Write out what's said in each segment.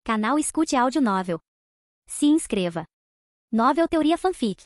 Canal Escute Áudio Novel. Se inscreva. Novel Teoria Fanfic.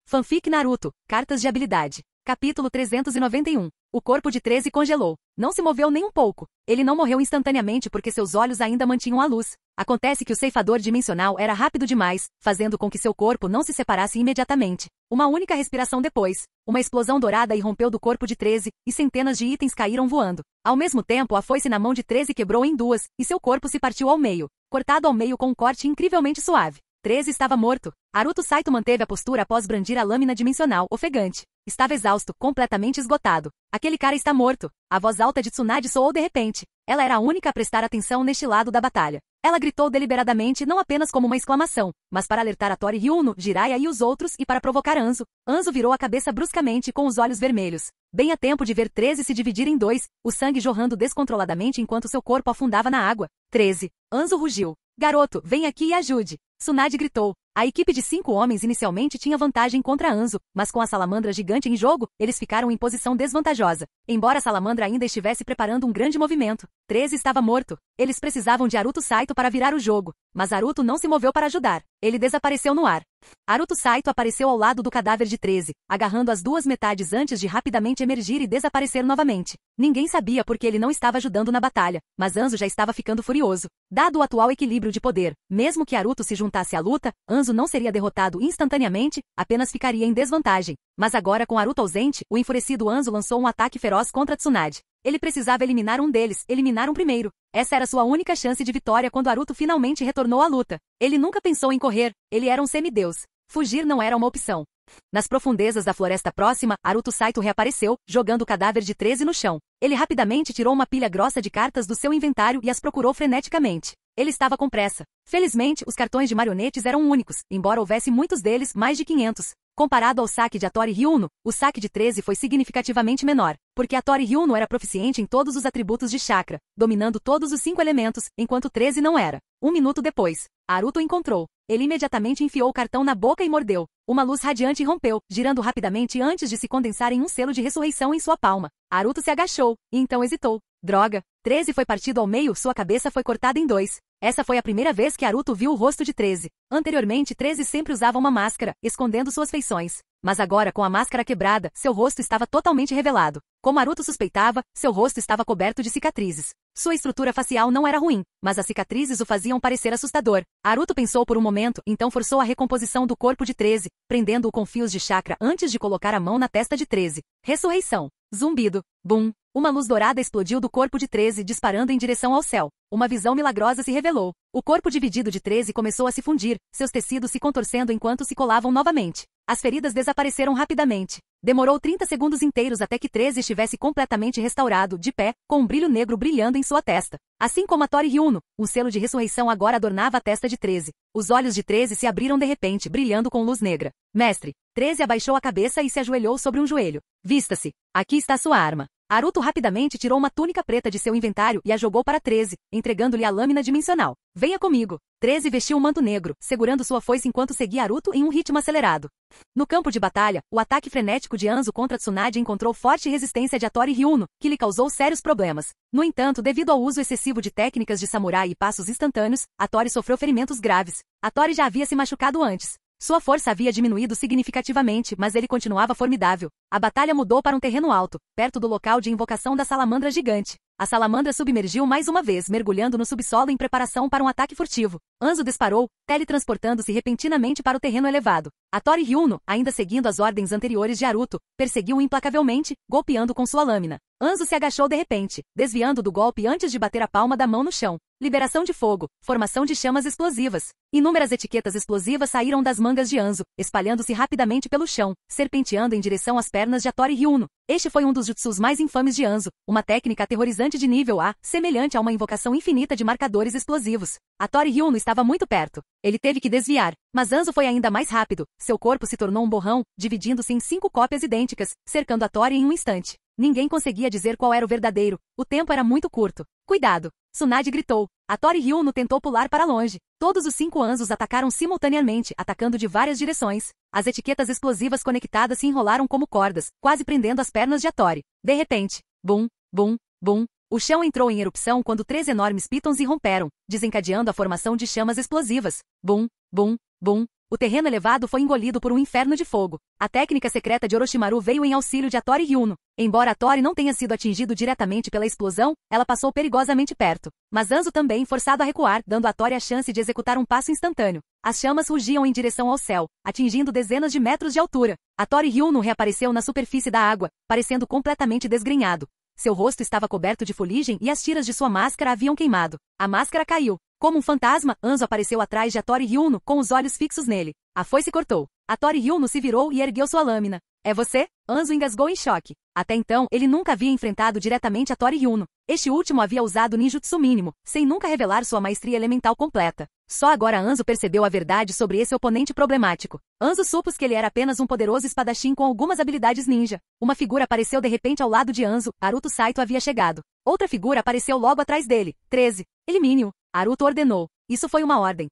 Fanfic Naruto, Cartas de Habilidade. Capítulo 391. O corpo de 13 congelou. Não se moveu nem um pouco. Ele não morreu instantaneamente porque seus olhos ainda mantinham a luz. Acontece que o ceifador dimensional era rápido demais, fazendo com que seu corpo não se separasse imediatamente. Uma única respiração depois, uma explosão dourada irrompeu do corpo de 13, e centenas de itens caíram voando. Ao mesmo tempo, a foice na mão de 13 quebrou em duas, e seu corpo se partiu ao meio, cortado ao meio com um corte incrivelmente suave. 13 estava morto. Naruto Saito manteve a postura após brandir a lâmina dimensional, ofegante. Estava exausto, completamente esgotado. Aquele cara está morto. A voz alta de Tsunade soou de repente. Ela era a única a prestar atenção neste lado da batalha. Ela gritou deliberadamente não apenas como uma exclamação, mas para alertar a Tori Ryuno, Jiraiya e os outros e para provocar Anzo. Anzo virou a cabeça bruscamente com os olhos vermelhos. Bem a tempo de ver 13 se dividir em dois, o sangue jorrando descontroladamente enquanto seu corpo afundava na água. 13. Anzo rugiu. Garoto, vem aqui e ajude. Tsunade gritou. A equipe de 5 homens inicialmente tinha vantagem contra Anzo, mas com a salamandra gigante em jogo, eles ficaram em posição desvantajosa. Embora a salamandra ainda estivesse preparando um grande movimento, 13 estava morto. Eles precisavam de Naruto Saito para virar o jogo, mas Naruto não se moveu para ajudar. Ele desapareceu no ar. Naruto Saito apareceu ao lado do cadáver de 13, agarrando as duas metades antes de rapidamente emergir e desaparecer novamente. Ninguém sabia porque ele não estava ajudando na batalha, mas Anzo já estava ficando furioso. Dado o atual equilíbrio de poder, mesmo que Naruto se juntasse à luta, Anzo não seria derrotado instantaneamente, apenas ficaria em desvantagem. Mas agora com Naruto ausente, o enfurecido Anzo lançou um ataque feroz contra Tsunade. Ele precisava eliminar um deles, eliminar um primeiro. Essa era sua única chance de vitória quando Naruto finalmente retornou à luta. Ele nunca pensou em correr, ele era um semideus. Fugir não era uma opção. Nas profundezas da floresta próxima, Naruto Saito reapareceu, jogando o cadáver de 13 no chão. Ele rapidamente tirou uma pilha grossa de cartas do seu inventário e as procurou freneticamente. Ele estava com pressa. Felizmente, os cartões de marionetes eram únicos, embora houvesse muitos deles, mais de 500. Comparado ao saque de Tori Ryuno, o saque de 13 foi significativamente menor, porque Tori Ryuno era proficiente em todos os atributos de chakra, dominando todos os 5 elementos, enquanto 13 não era. 1 minuto depois, Naruto o encontrou. Ele imediatamente enfiou o cartão na boca e mordeu. Uma luz radiante irrompeu, girando rapidamente antes de se condensar em um selo de ressurreição em sua palma. Naruto se agachou, e então hesitou. Droga! 13 foi partido ao meio, sua cabeça foi cortada em 2. Essa foi a primeira vez que Naruto viu o rosto de 13. Anteriormente, 13 sempre usava uma máscara, escondendo suas feições. Mas agora, com a máscara quebrada, seu rosto estava totalmente revelado. Como Naruto suspeitava, seu rosto estava coberto de cicatrizes. Sua estrutura facial não era ruim, mas as cicatrizes o faziam parecer assustador. Naruto pensou por um momento, então forçou a recomposição do corpo de 13, prendendo-o com fios de chakra antes de colocar a mão na testa de 13. Ressurreição. Zumbido. Bum. Uma luz dourada explodiu do corpo de 13, disparando em direção ao céu. Uma visão milagrosa se revelou. O corpo dividido de 13 começou a se fundir, seus tecidos se contorcendo enquanto se colavam novamente. As feridas desapareceram rapidamente. Demorou 30 segundos inteiros até que 13 estivesse completamente restaurado, de pé, com um brilho negro brilhando em sua testa. Assim como a Tori Ryuno, um selo de ressurreição agora adornava a testa de 13. Os olhos de 13 se abriram de repente, brilhando com luz negra. Mestre, 13 abaixou a cabeça e se ajoelhou sobre um joelho. Vista-se. Aqui está sua arma. Naruto rapidamente tirou uma túnica preta de seu inventário e a jogou para 13, entregando-lhe a lâmina dimensional. Venha comigo. 13 vestiu um manto negro, segurando sua foice enquanto seguia Naruto em um ritmo acelerado. No campo de batalha, o ataque frenético de Anzo contra Tsunade encontrou forte resistência de Tori Ryuno, que lhe causou sérios problemas. No entanto, devido ao uso excessivo de técnicas de samurai e passos instantâneos, Tori sofreu ferimentos graves. Tori já havia se machucado antes. Sua força havia diminuído significativamente, mas ele continuava formidável. A batalha mudou para um terreno alto, perto do local de invocação da salamandra gigante. A salamandra submergiu mais uma vez, mergulhando no subsolo em preparação para um ataque furtivo. Anzo disparou, teletransportando-se repentinamente para o terreno elevado. Tori Ryuno, ainda seguindo as ordens anteriores de Naruto, perseguiu-o implacavelmente, golpeando com sua lâmina. Anzo se agachou de repente, desviando do golpe antes de bater a palma da mão no chão. Liberação de fogo, formação de chamas explosivas. Inúmeras etiquetas explosivas saíram das mangas de Anzo, espalhando-se rapidamente pelo chão, serpenteando em direção às pernas de Tori Ryuno. Este foi um dos jutsus mais infames de Anzo, uma técnica aterrorizante de nível A, semelhante a uma invocação infinita de marcadores explosivos. Tori Ryuno estava muito perto. Ele teve que desviar, mas Anzo foi ainda mais rápido. Seu corpo se tornou um borrão, dividindo-se em 5 cópias idênticas, cercando Tori em um instante. Ninguém conseguia dizer qual era o verdadeiro. O tempo era muito curto. Cuidado! Tsunade gritou. Tori Ryuno tentou pular para longe. Todos os 5 Anzos atacaram simultaneamente, atacando de várias direções. As etiquetas explosivas conectadas se enrolaram como cordas, quase prendendo as pernas de Tori. De repente, bum, bum, bum, O chão entrou em erupção quando 3 enormes pitons irromperam, desencadeando a formação de chamas explosivas. Bum, bum, bum. O terreno elevado foi engolido por um inferno de fogo. A técnica secreta de Orochimaru veio em auxílio de Hattori Hyuno. Embora Hattori não tenha sido atingido diretamente pela explosão, ela passou perigosamente perto. Mas Hanzo também forçado a recuar, dando a Hattori a chance de executar um passo instantâneo. As chamas rugiam em direção ao céu, atingindo dezenas de metros de altura. Hattori Hyuno reapareceu na superfície da água, parecendo completamente desgrenhado. Seu rosto estava coberto de fuligem e as tiras de sua máscara haviam queimado. A máscara caiu. Como um fantasma, Hanzo apareceu atrás de Hattori Hyuno, com os olhos fixos nele. A foice cortou. Hattori Hyuno se virou e ergueu sua lâmina. É você? Hanzo engasgou em choque. Até então, ele nunca havia enfrentado diretamente Hattori Hyuno. Este último havia usado ninjutsu mínimo, sem nunca revelar sua maestria elemental completa. Só agora Hanzo percebeu a verdade sobre esse oponente problemático. Hanzo supôs que ele era apenas um poderoso espadachim com algumas habilidades ninja. Uma figura apareceu de repente ao lado de Hanzo. Naruto Saito havia chegado. Outra figura apareceu logo atrás dele. 13. Elimine-o. Naruto ordenou. Isso foi uma ordem.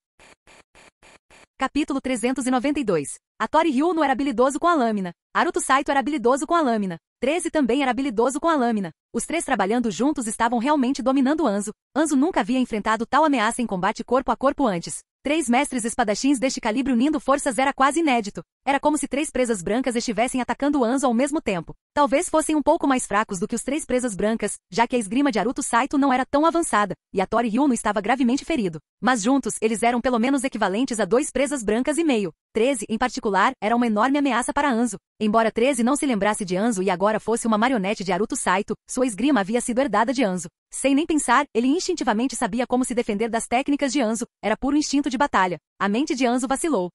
Capítulo 392. Hattori Hyuno era habilidoso com a lâmina. Naruto Saito era habilidoso com a lâmina. 13 também era habilidoso com a lâmina. Os 3 trabalhando juntos estavam realmente dominando Hanzo. Hanzo nunca havia enfrentado tal ameaça em combate corpo a corpo antes. 3 mestres espadachins deste calibre unindo forças era quase inédito. Era como se 3 presas brancas estivessem atacando Hanzo ao mesmo tempo. Talvez fossem um pouco mais fracos do que os 3 presas brancas, já que a esgrima de Naruto Saito não era tão avançada, e Hattori Hyuno estava gravemente ferido. Mas juntos, eles eram pelo menos equivalentes a 2 presas brancas e meio. 13, em particular, era uma enorme ameaça para Hanzo. Embora 13 não se lembrasse de Hanzo e agora fosse uma marionete de Naruto Saito, sua esgrima havia sido herdada de Hanzo. Sem nem pensar, ele instintivamente sabia como se defender das técnicas de Hanzo, era puro instinto de batalha. A mente de Hanzo vacilou.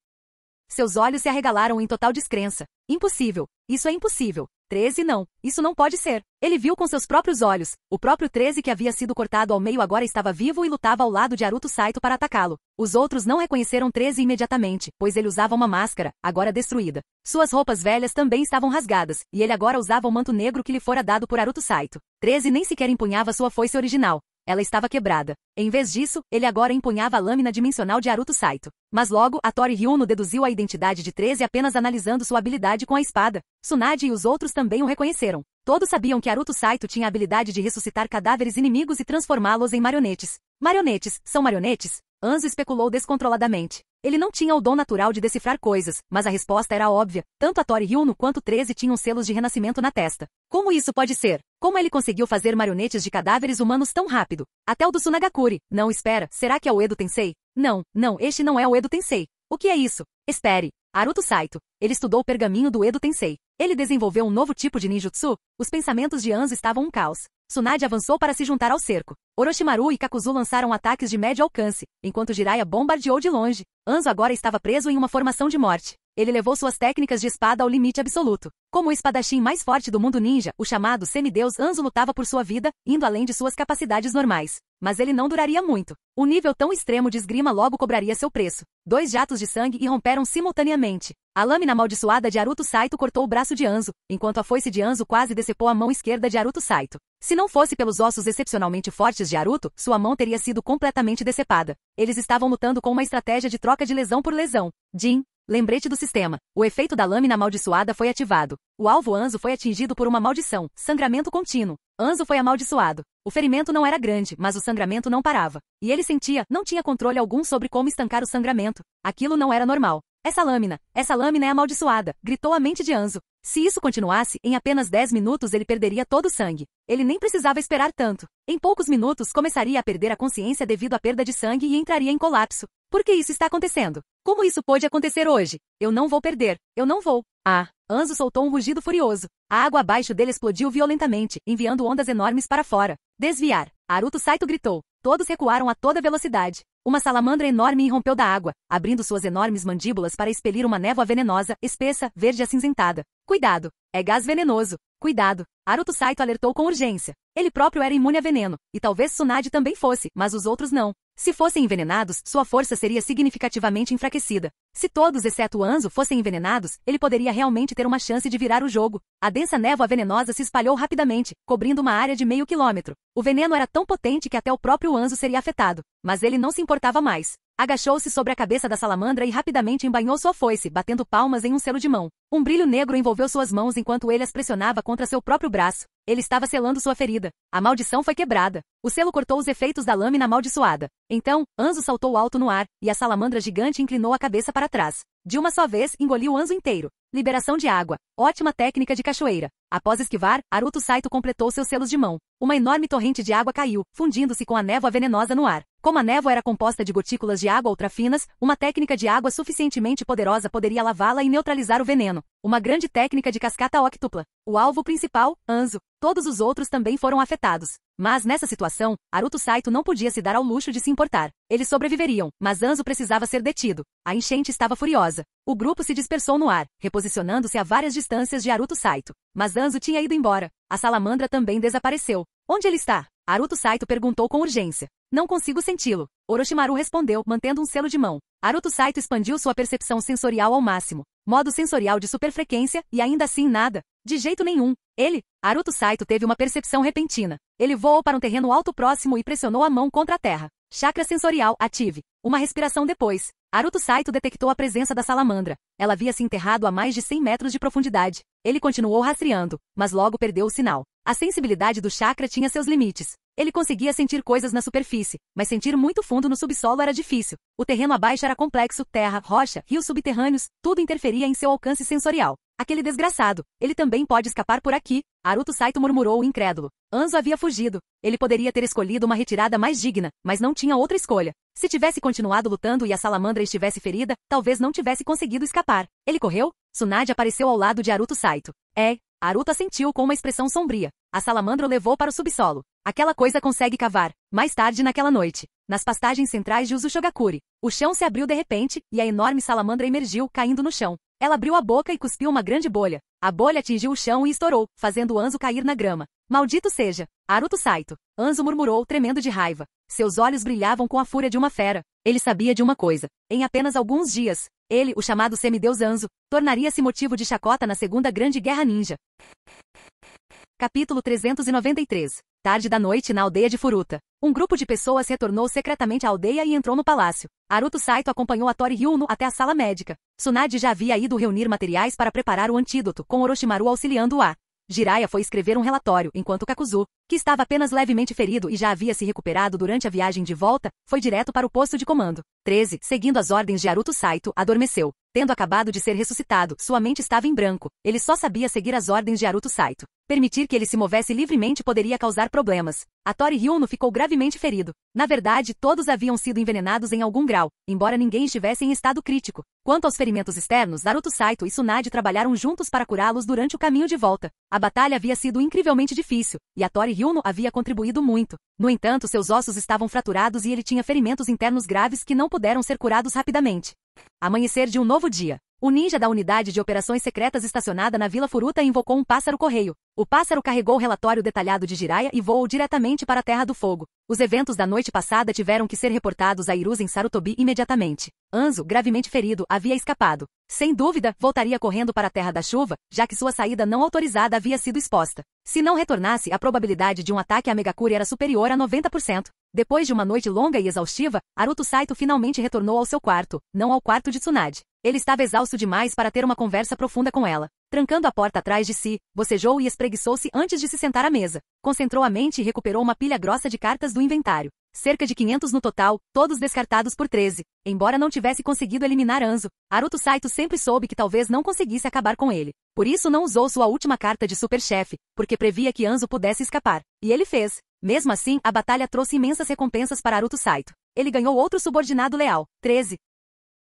Seus olhos se arregalaram em total descrença. Impossível. Isso é impossível. 13 não. Isso não pode ser. Ele viu com seus próprios olhos. O próprio 13 que havia sido cortado ao meio agora estava vivo e lutava ao lado de Naruto Saito para atacá-lo. Os outros não reconheceram 13 imediatamente, pois ele usava uma máscara, agora destruída. Suas roupas velhas também estavam rasgadas, e ele agora usava o manto negro que lhe fora dado por Naruto Saito. 13 nem sequer empunhava sua foice original. Ela estava quebrada. Em vez disso, ele agora empunhava a lâmina dimensional de Naruto Saito. Mas logo, Hattori Hyuno deduziu a identidade de 13 apenas analisando sua habilidade com a espada. Tsunade e os outros também o reconheceram. Todos sabiam que Naruto Saito tinha a habilidade de ressuscitar cadáveres inimigos e transformá-los em marionetes. Marionetes, são marionetes? Hanzo especulou descontroladamente. Ele não tinha o dom natural de decifrar coisas, mas a resposta era óbvia. Tanto Hattori Hyuno quanto 13 tinham selos de renascimento na testa. Como isso pode ser? Como ele conseguiu fazer marionetes de cadáveres humanos tão rápido? Até o do Tsunagakuri. Não, espera, será que é o Edo Tensei? Não, este não é o Edo Tensei. O que é isso? Espere. Naruto Saito. Ele estudou o pergaminho do Edo Tensei. Ele desenvolveu um novo tipo de ninjutsu? Os pensamentos de Hanzo estavam um caos. Tsunade avançou para se juntar ao cerco. Orochimaru e Kakuzu lançaram ataques de médio alcance, enquanto Jiraiya bombardeou de longe. Hanzo agora estava preso em uma formação de morte. Ele levou suas técnicas de espada ao limite absoluto. Como o espadachim mais forte do mundo ninja, o chamado semideus, Hanzo lutava por sua vida, indo além de suas capacidades normais. Mas ele não duraria muito. Um nível tão extremo de esgrima logo cobraria seu preço. 2 jatos de sangue irromperam simultaneamente. A lâmina amaldiçoada de Naruto Saito cortou o braço de Hanzo, enquanto a foice de Hanzo quase decepou a mão esquerda de Naruto Saito. Se não fosse pelos ossos excepcionalmente fortes de Naruto, sua mão teria sido completamente decepada. Eles estavam lutando com uma estratégia de troca de lesão por lesão. Jin. Lembrete do sistema. O efeito da lâmina amaldiçoada foi ativado. O alvo Hanzo foi atingido por uma maldição. Sangramento contínuo. Hanzo foi amaldiçoado. O ferimento não era grande, mas o sangramento não parava. E ele sentia, não tinha controle algum sobre como estancar o sangramento. Aquilo não era normal. Essa lâmina é amaldiçoada, gritou a mente de Hanzo. Se isso continuasse, em apenas 10 minutos ele perderia todo o sangue. Ele nem precisava esperar tanto. Em poucos minutos começaria a perder a consciência devido à perda de sangue e entraria em colapso. Por que isso está acontecendo? Como isso pôde acontecer hoje? Eu não vou perder. Eu não vou. Ah! Hanzo soltou um rugido furioso. A água abaixo dele explodiu violentamente, enviando ondas enormes para fora. Desviar. Naruto Saito gritou. Todos recuaram a toda velocidade. Uma salamandra enorme irrompeu da água, abrindo suas enormes mandíbulas para expelir uma névoa venenosa, espessa, verde acinzentada. Cuidado! É gás venenoso. Cuidado! Naruto Saito alertou com urgência. Ele próprio era imune a veneno, e talvez Tsunade também fosse, mas os outros não. Se fossem envenenados, sua força seria significativamente enfraquecida. Se todos, exceto Hanzo, fossem envenenados, ele poderia realmente ter uma chance de virar o jogo. A densa névoa venenosa se espalhou rapidamente, cobrindo uma área de meio quilômetro. O veneno era tão potente que até o próprio Hanzo seria afetado. Mas ele não se importava mais. Agachou-se sobre a cabeça da salamandra e rapidamente embainhou sua foice, batendo palmas em um selo de mão. Um brilho negro envolveu suas mãos enquanto ele as pressionava contra seu próprio braço. Ele estava selando sua ferida. A maldição foi quebrada. O selo cortou os efeitos da lâmina amaldiçoada. Então, Anzo saltou alto no ar, e a salamandra gigante inclinou a cabeça para trás. De uma só vez, engoliu Anzo inteiro. Liberação de água. Ótima técnica de cachoeira. Após esquivar, Aruto Saito completou seus selos de mão. Uma enorme torrente de água caiu, fundindo-se com a névoa venenosa no ar. Como a névoa era composta de gotículas de água ultrafinas, uma técnica de água suficientemente poderosa poderia lavá-la e neutralizar o veneno. Uma grande técnica de cascata octupla. O alvo principal, Anzo. Todos os outros também foram afetados. Mas nessa situação, Aruto Saito não podia se dar ao luxo de se importar. Eles sobreviveriam, mas Anzo precisava ser detido. A enchente estava furiosa. O grupo se dispersou no ar, reposicionando-se a várias distâncias de Aruto Saito. Mas Anzo tinha ido embora. A salamandra também desapareceu. Onde ele está? Aruto Saito perguntou com urgência. Não consigo senti-lo. Orochimaru respondeu, mantendo um selo de mão. Aruto Saito expandiu sua percepção sensorial ao máximo. Modo sensorial de superfrequência, e ainda assim nada. De jeito nenhum. Aruto Saito teve uma percepção repentina. Ele voou para um terreno alto próximo e pressionou a mão contra a terra. Chakra sensorial, ative. Uma respiração depois, Aruto Saito detectou a presença da salamandra. Ela havia se enterrado a mais de 100 metros de profundidade. Ele continuou rastreando, mas logo perdeu o sinal. A sensibilidade do chakra tinha seus limites. Ele conseguia sentir coisas na superfície, mas sentir muito fundo no subsolo era difícil. O terreno abaixo era complexo, terra, rocha, rios subterrâneos, tudo interferia em seu alcance sensorial. Aquele desgraçado, ele também pode escapar por aqui, Aruto Saito murmurou incrédulo. Anzo havia fugido. Ele poderia ter escolhido uma retirada mais digna, mas não tinha outra escolha. Se tivesse continuado lutando e a salamandra estivesse ferida, talvez não tivesse conseguido escapar. Ele correu? Tsunade apareceu ao lado de Aruto Saito. Aruto assentiu com uma expressão sombria. A salamandra o levou para o subsolo. Aquela coisa consegue cavar. Mais tarde naquela noite, nas pastagens centrais de Uzushogakure, o chão se abriu de repente, e a enorme salamandra emergiu, caindo no chão. Ela abriu a boca e cuspiu uma grande bolha. A bolha atingiu o chão e estourou, fazendo Anzo cair na grama. Maldito seja! Aruto Saito! Anzo murmurou, tremendo de raiva. Seus olhos brilhavam com a fúria de uma fera. Ele sabia de uma coisa. Em apenas alguns dias, ele, o chamado semideus Anzo, tornaria-se motivo de chacota na Segunda Grande Guerra Ninja. Capítulo 393. Tarde da noite na aldeia de Furuta. Um grupo de pessoas retornou secretamente à aldeia e entrou no palácio. Aruto Saito acompanhou a Tori Ryuno até a sala médica. Tsunade já havia ido reunir materiais para preparar o antídoto, com Orochimaru auxiliando-a. Jiraiya foi escrever um relatório, enquanto Kakuzu, que estava apenas levemente ferido e já havia se recuperado durante a viagem de volta, foi direto para o posto de comando. 13, seguindo as ordens de Aruto Saito, adormeceu. Tendo acabado de ser ressuscitado, sua mente estava em branco. Ele só sabia seguir as ordens de Aruto Saito. Permitir que ele se movesse livremente poderia causar problemas. A Tori Ryuno ficou gravemente ferido. Na verdade, todos haviam sido envenenados em algum grau, embora ninguém estivesse em estado crítico. Quanto aos ferimentos externos, Aruto Saito e Tsunade trabalharam juntos para curá-los durante o caminho de volta. A batalha havia sido incrivelmente difícil, e a Tori Ryuno havia contribuído muito. No entanto, seus ossos estavam fraturados e ele tinha ferimentos internos graves que não puderam ser curados rapidamente. Amanhecer de um novo dia. O ninja da unidade de operações secretas estacionada na Vila Furuta invocou um pássaro-correio. O pássaro carregou o relatório detalhado de Jiraiya e voou diretamente para a Terra do Fogo. Os eventos da noite passada tiveram que ser reportados a Hiruzen Sarutobi imediatamente. Anzo, gravemente ferido, havia escapado. Sem dúvida, voltaria correndo para a Terra da Chuva, já que sua saída não autorizada havia sido exposta. Se não retornasse, a probabilidade de um ataque a Megakure era superior a 90%. Depois de uma noite longa e exaustiva, Aruto Saito finalmente retornou ao seu quarto, não ao quarto de Tsunade. Ele estava exausto demais para ter uma conversa profunda com ela. Trancando a porta atrás de si, bocejou e espreguiçou-se antes de se sentar à mesa. Concentrou a mente e recuperou uma pilha grossa de cartas do inventário. Cerca de 500 no total, todos descartados por 13. Embora não tivesse conseguido eliminar Anzo, Aruto Saito sempre soube que talvez não conseguisse acabar com ele. Por isso não usou sua última carta de super-chefe, porque previa que Anzo pudesse escapar. E ele fez. Mesmo assim, a batalha trouxe imensas recompensas para Aruto Saito. Ele ganhou outro subordinado leal, 13.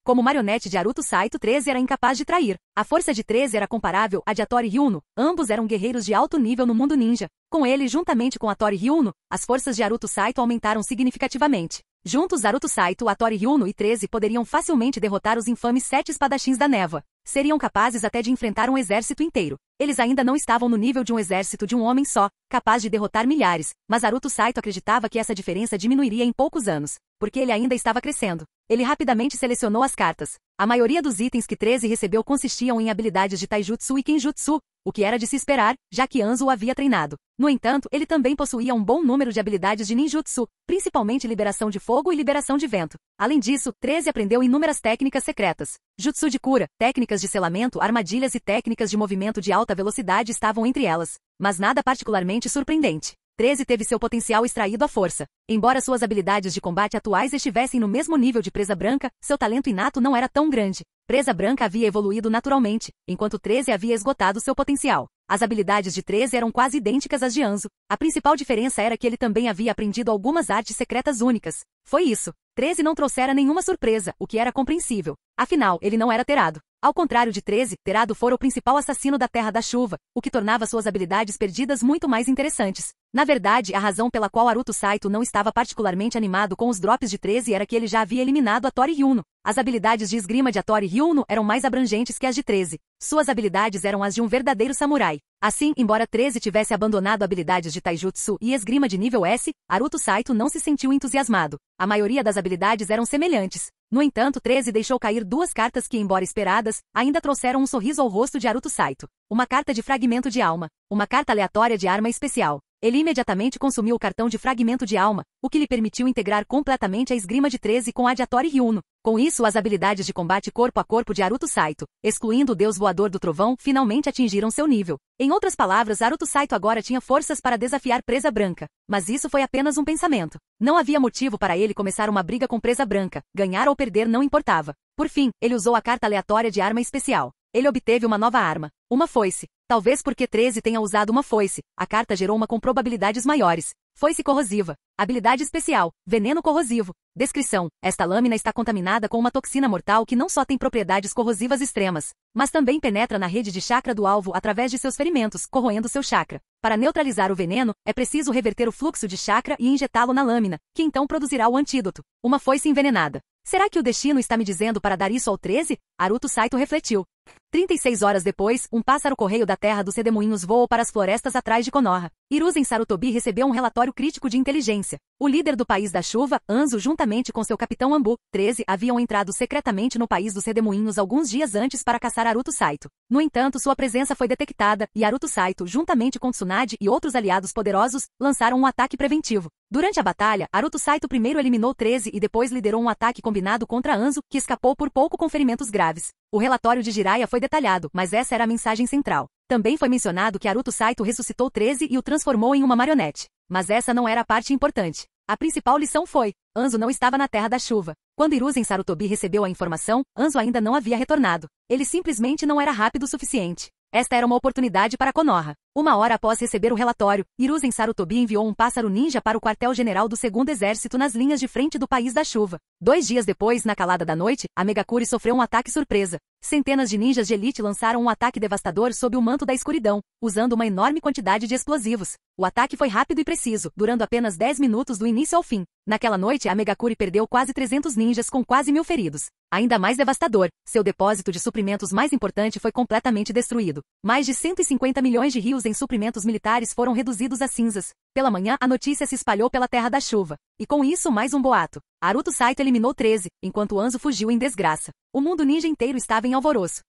Como marionete de Aruto Saito, 13 era incapaz de trair. A força de 13 era comparável à de Tori Ryuno. Ambos eram guerreiros de alto nível no mundo ninja. Com ele, juntamente com a Tori Ryuno, as forças de Aruto Saito aumentaram significativamente. Juntos, Aruto Saito, a Tori Ryuno e 13 poderiam facilmente derrotar os infames 7 espadachins da névoa. Seriam capazes até de enfrentar um exército inteiro. Eles ainda não estavam no nível de um exército de um homem só, capaz de derrotar milhares, mas Aruto Saito acreditava que essa diferença diminuiria em poucos anos, porque ele ainda estava crescendo. Ele rapidamente selecionou as cartas. A maioria dos itens que 13 recebeu consistiam em habilidades de Taijutsu e Kenjutsu, o que era de se esperar, já que Anzo o havia treinado. No entanto, ele também possuía um bom número de habilidades de ninjutsu, principalmente liberação de fogo e liberação de vento. Além disso, 13 aprendeu inúmeras técnicas secretas. Jutsu de cura, técnicas de selamento, armadilhas e técnicas de movimento de alta alta velocidade estavam entre elas, mas nada particularmente surpreendente. 13 teve seu potencial extraído à força. Embora suas habilidades de combate atuais estivessem no mesmo nível de Presa Branca, seu talento inato não era tão grande. Presa Branca havia evoluído naturalmente, enquanto 13 havia esgotado seu potencial. As habilidades de 13 eram quase idênticas às de Anzo. A principal diferença era que ele também havia aprendido algumas artes secretas únicas. Foi isso. 13 não trouxera nenhuma surpresa, o que era compreensível. Afinal, ele não era Terado. Ao contrário de 13, Terado fora o principal assassino da Terra da Chuva, o que tornava suas habilidades perdidas muito mais interessantes. Na verdade, a razão pela qual Aruto Saito não estava particularmente animado com os drops de 13 era que ele já havia eliminado a Tori Hyuno. As habilidades de esgrima de Tori Hyuno eram mais abrangentes que as de 13. Suas habilidades eram as de um verdadeiro samurai. Assim, embora 13 tivesse abandonado habilidades de taijutsu e esgrima de nível S, Aruto Saito não se sentiu entusiasmado. A maioria das habilidades eram semelhantes. No entanto, 13 deixou cair duas cartas que, embora esperadas, ainda trouxeram um sorriso ao rosto de Aruto Saito. Uma carta de fragmento de alma. Uma carta aleatória de arma especial. Ele imediatamente consumiu o cartão de fragmento de alma, o que lhe permitiu integrar completamente a esgrima de 13 com a de Tori Hyuno. Com isso, as habilidades de combate corpo a corpo de Aruto Saito, excluindo o deus voador do trovão, finalmente atingiram seu nível. Em outras palavras, Aruto Saito agora tinha forças para desafiar Presa Branca. Mas isso foi apenas um pensamento. Não havia motivo para ele começar uma briga com Presa Branca. Ganhar ou perder não importava. Por fim, ele usou a carta aleatória de arma especial. Ele obteve uma nova arma. Uma foice. Talvez porque 13 tenha usado uma foice, a carta gerou uma com probabilidades maiores. Foice corrosiva. Habilidade especial. Veneno corrosivo. Descrição. Esta lâmina está contaminada com uma toxina mortal que não só tem propriedades corrosivas extremas, mas também penetra na rede de chakra do alvo através de seus ferimentos, corroendo seu chakra. Para neutralizar o veneno, é preciso reverter o fluxo de chakra e injetá-lo na lâmina, que então produzirá o antídoto. Uma foice envenenada. Será que o destino está me dizendo para dar isso ao 13? Aruto Saito refletiu. 36 horas depois, um pássaro-correio da terra dos redemoinhos voou para as florestas atrás de Konoha. Hiruzen Sarutobi recebeu um relatório crítico de inteligência. O líder do País da Chuva, Anzo, juntamente com seu capitão Ambu, 13, haviam entrado secretamente no País dos Redemoinhos alguns dias antes para caçar Aruto Saito. No entanto, sua presença foi detectada, e Aruto Saito, juntamente com Tsunade e outros aliados poderosos, lançaram um ataque preventivo. Durante a batalha, Aruto Saito primeiro eliminou 13 e depois liderou um ataque combinado contra Anzo, que escapou por pouco com ferimentos graves. O relatório de Jiraiya foi detalhado, mas essa era a mensagem central. Também foi mencionado que Aruto Saito ressuscitou 13 e o transformou em uma marionete. Mas essa não era a parte importante. A principal lição foi: Anzo não estava na Terra da Chuva. Quando Hiruzen Sarutobi recebeu a informação, Anzo ainda não havia retornado. Ele simplesmente não era rápido o suficiente. Esta era uma oportunidade para Konoha. Uma hora após receber o relatório, Hiruzen Sarutobi enviou um pássaro ninja para o quartel-general do 2º Exército nas linhas de frente do País da Chuva. 2 dias depois, na calada da noite, a Megakuri sofreu um ataque surpresa. Centenas de ninjas de elite lançaram um ataque devastador sob o manto da escuridão, usando uma enorme quantidade de explosivos. O ataque foi rápido e preciso, durando apenas 10 minutos do início ao fim. Naquela noite, a Megakuri perdeu quase 300 ninjas com quase 1000 feridos. Ainda mais devastador, seu depósito de suprimentos mais importante foi completamente destruído. Mais de 150 milhões de rios em suprimentos militares foram reduzidos a cinzas. Pela manhã, a notícia se espalhou pela Terra da Chuva. E com isso, mais um boato. Aruto Saito eliminou 13, enquanto Anzo fugiu em desgraça. O mundo ninja inteiro estava em alvoroço.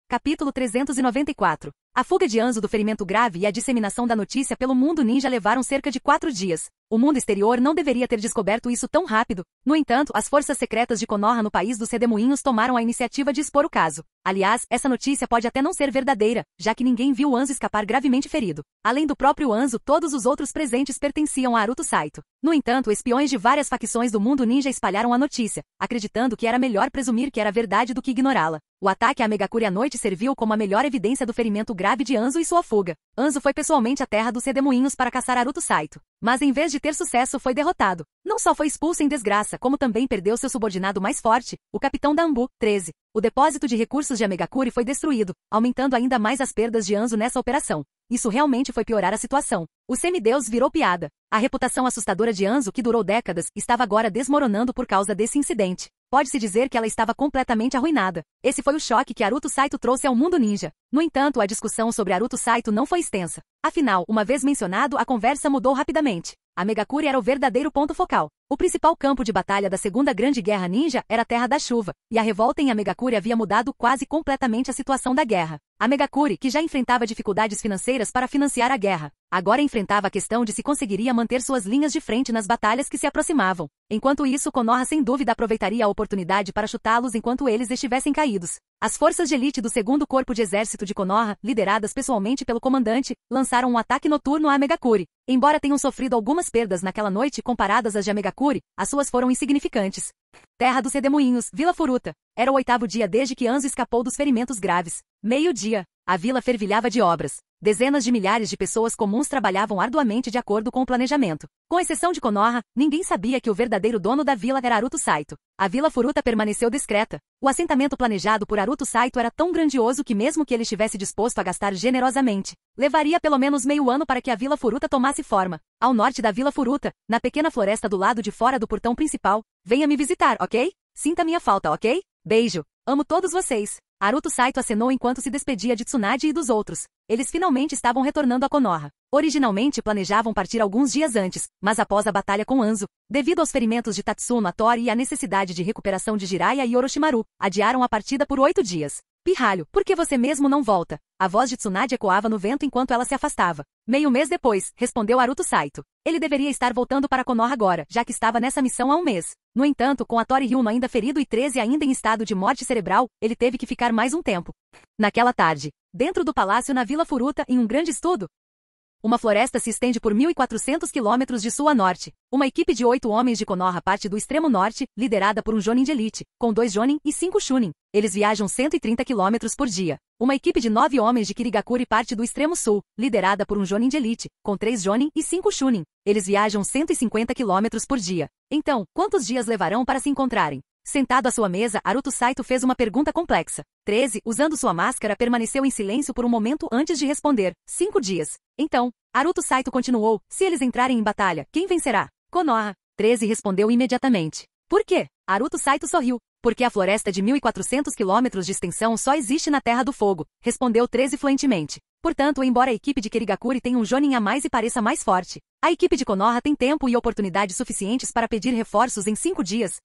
Capítulo 394. A fuga de Anzo do ferimento grave e a disseminação da notícia pelo mundo ninja levaram cerca de 4 dias. O mundo exterior não deveria ter descoberto isso tão rápido. No entanto, as forças secretas de Konoha no País dos Redemoinhos tomaram a iniciativa de expor o caso. Aliás, essa notícia pode até não ser verdadeira, já que ninguém viu Anzo escapar gravemente ferido. Além do próprio Anzo, todos os outros presentes pertenciam a Aruto Saito. No entanto, espiões de várias facções do mundo ninja espalharam a notícia, acreditando que era melhor presumir que era verdade do que ignorá-la. O ataque à Megakuri à noite serviu como a melhor evidência do ferimento grave de Anzo e sua fuga. Anzo foi pessoalmente à Terra dos Redemoinhos para caçar Aruto Saito. Mas em vez de ter sucesso, foi derrotado. Não só foi expulso em desgraça, como também perdeu seu subordinado mais forte, o capitão da Ambu, 13. O depósito de recursos de Megakuri foi destruído, aumentando ainda mais as perdas de Anzo nessa operação. Isso realmente foi piorar a situação. O semideus virou piada. A reputação assustadora de Anzo, que durou décadas, estava agora desmoronando por causa desse incidente. Pode-se dizer que ela estava completamente arruinada. Esse foi o choque que Aruto Saito trouxe ao mundo ninja. No entanto, a discussão sobre Aruto Saito não foi extensa. Afinal, uma vez mencionado, a conversa mudou rapidamente. A Megakuri era o verdadeiro ponto focal. O principal campo de batalha da Segunda Grande Guerra Ninja era a Terra da Chuva, e a revolta em Megakuri havia mudado quase completamente a situação da guerra. A Megakuri, que já enfrentava dificuldades financeiras para financiar a guerra, agora enfrentava a questão de se conseguiria manter suas linhas de frente nas batalhas que se aproximavam. Enquanto isso, Konoha sem dúvida aproveitaria a oportunidade para chutá-los enquanto eles estivessem caídos. As forças de elite do 2º Corpo de Exército de Konoha, lideradas pessoalmente pelo comandante, lançaram um ataque noturno a Megakuri. Embora tenham sofrido algumas perdas naquela noite comparadas às de Megakuri, as suas foram insignificantes. Terra dos Redemoinhos, Vila Furuta. Era o 8º dia desde que Anzo escapou dos ferimentos graves. Meio-dia. A vila fervilhava de obras. Dezenas de milhares de pessoas comuns trabalhavam arduamente de acordo com o planejamento. Com exceção de Konoha, ninguém sabia que o verdadeiro dono da vila era Haruto Saito. A Vila Furuta permaneceu discreta. O assentamento planejado por Haruto Saito era tão grandioso que mesmo que ele estivesse disposto a gastar generosamente, levaria pelo menos meio ano para que a Vila Furuta tomasse forma. Ao norte da Vila Furuta, na pequena floresta do lado de fora do portão principal, venha me visitar, ok? Sinta minha falta, ok? Beijo. Amo todos vocês. Haruto Saito acenou enquanto se despedia de Tsunade e dos outros. Eles finalmente estavam retornando a Konoha. Originalmente planejavam partir alguns dias antes, mas após a batalha com Anzo, devido aos ferimentos de Tatsuno Hattori e à necessidade de recuperação de Jiraiya e Orochimaru, adiaram a partida por 8 dias. Pirralho, por que você mesmo não volta? A voz de Tsunade ecoava no vento enquanto ela se afastava. Meio mês depois, respondeu Haruto Saito. Ele deveria estar voltando para Konoha agora, já que estava nessa missão há um mês. No entanto, com Hattori Ryuno ainda ferido e 13 ainda em estado de morte cerebral, ele teve que ficar mais um tempo. Naquela tarde, dentro do palácio na Vila Furuta, em um grande estudo, uma floresta se estende por 1.400 quilômetros de sul a norte. Uma equipe de 8 homens de Konoha parte do extremo norte, liderada por um Jonin de elite, com 2 Jonin e 5 Chunin. Eles viajam 130 quilômetros por dia. Uma equipe de 9 homens de Kirigakuri parte do extremo sul, liderada por um Jonin de elite, com 3 Jonin e 5 Chunin. Eles viajam 150 quilômetros por dia. Então, quantos dias levarão para se encontrarem? Sentado à sua mesa, Haruto Saito fez uma pergunta complexa. 13, usando sua máscara, permaneceu em silêncio por um momento antes de responder. 5 dias. Então, Haruto Saito continuou. Se eles entrarem em batalha, quem vencerá? Konoha. 13 respondeu imediatamente. Por quê? Haruto Saito sorriu. Porque a floresta de 1.400 quilômetros de extensão só existe na Terra do Fogo, respondeu 13 fluentemente. Portanto, embora a equipe de Kirigakuri tenha um Jonin a mais e pareça mais forte, a equipe de Konoha tem tempo e oportunidades suficientes para pedir reforços em 5 dias.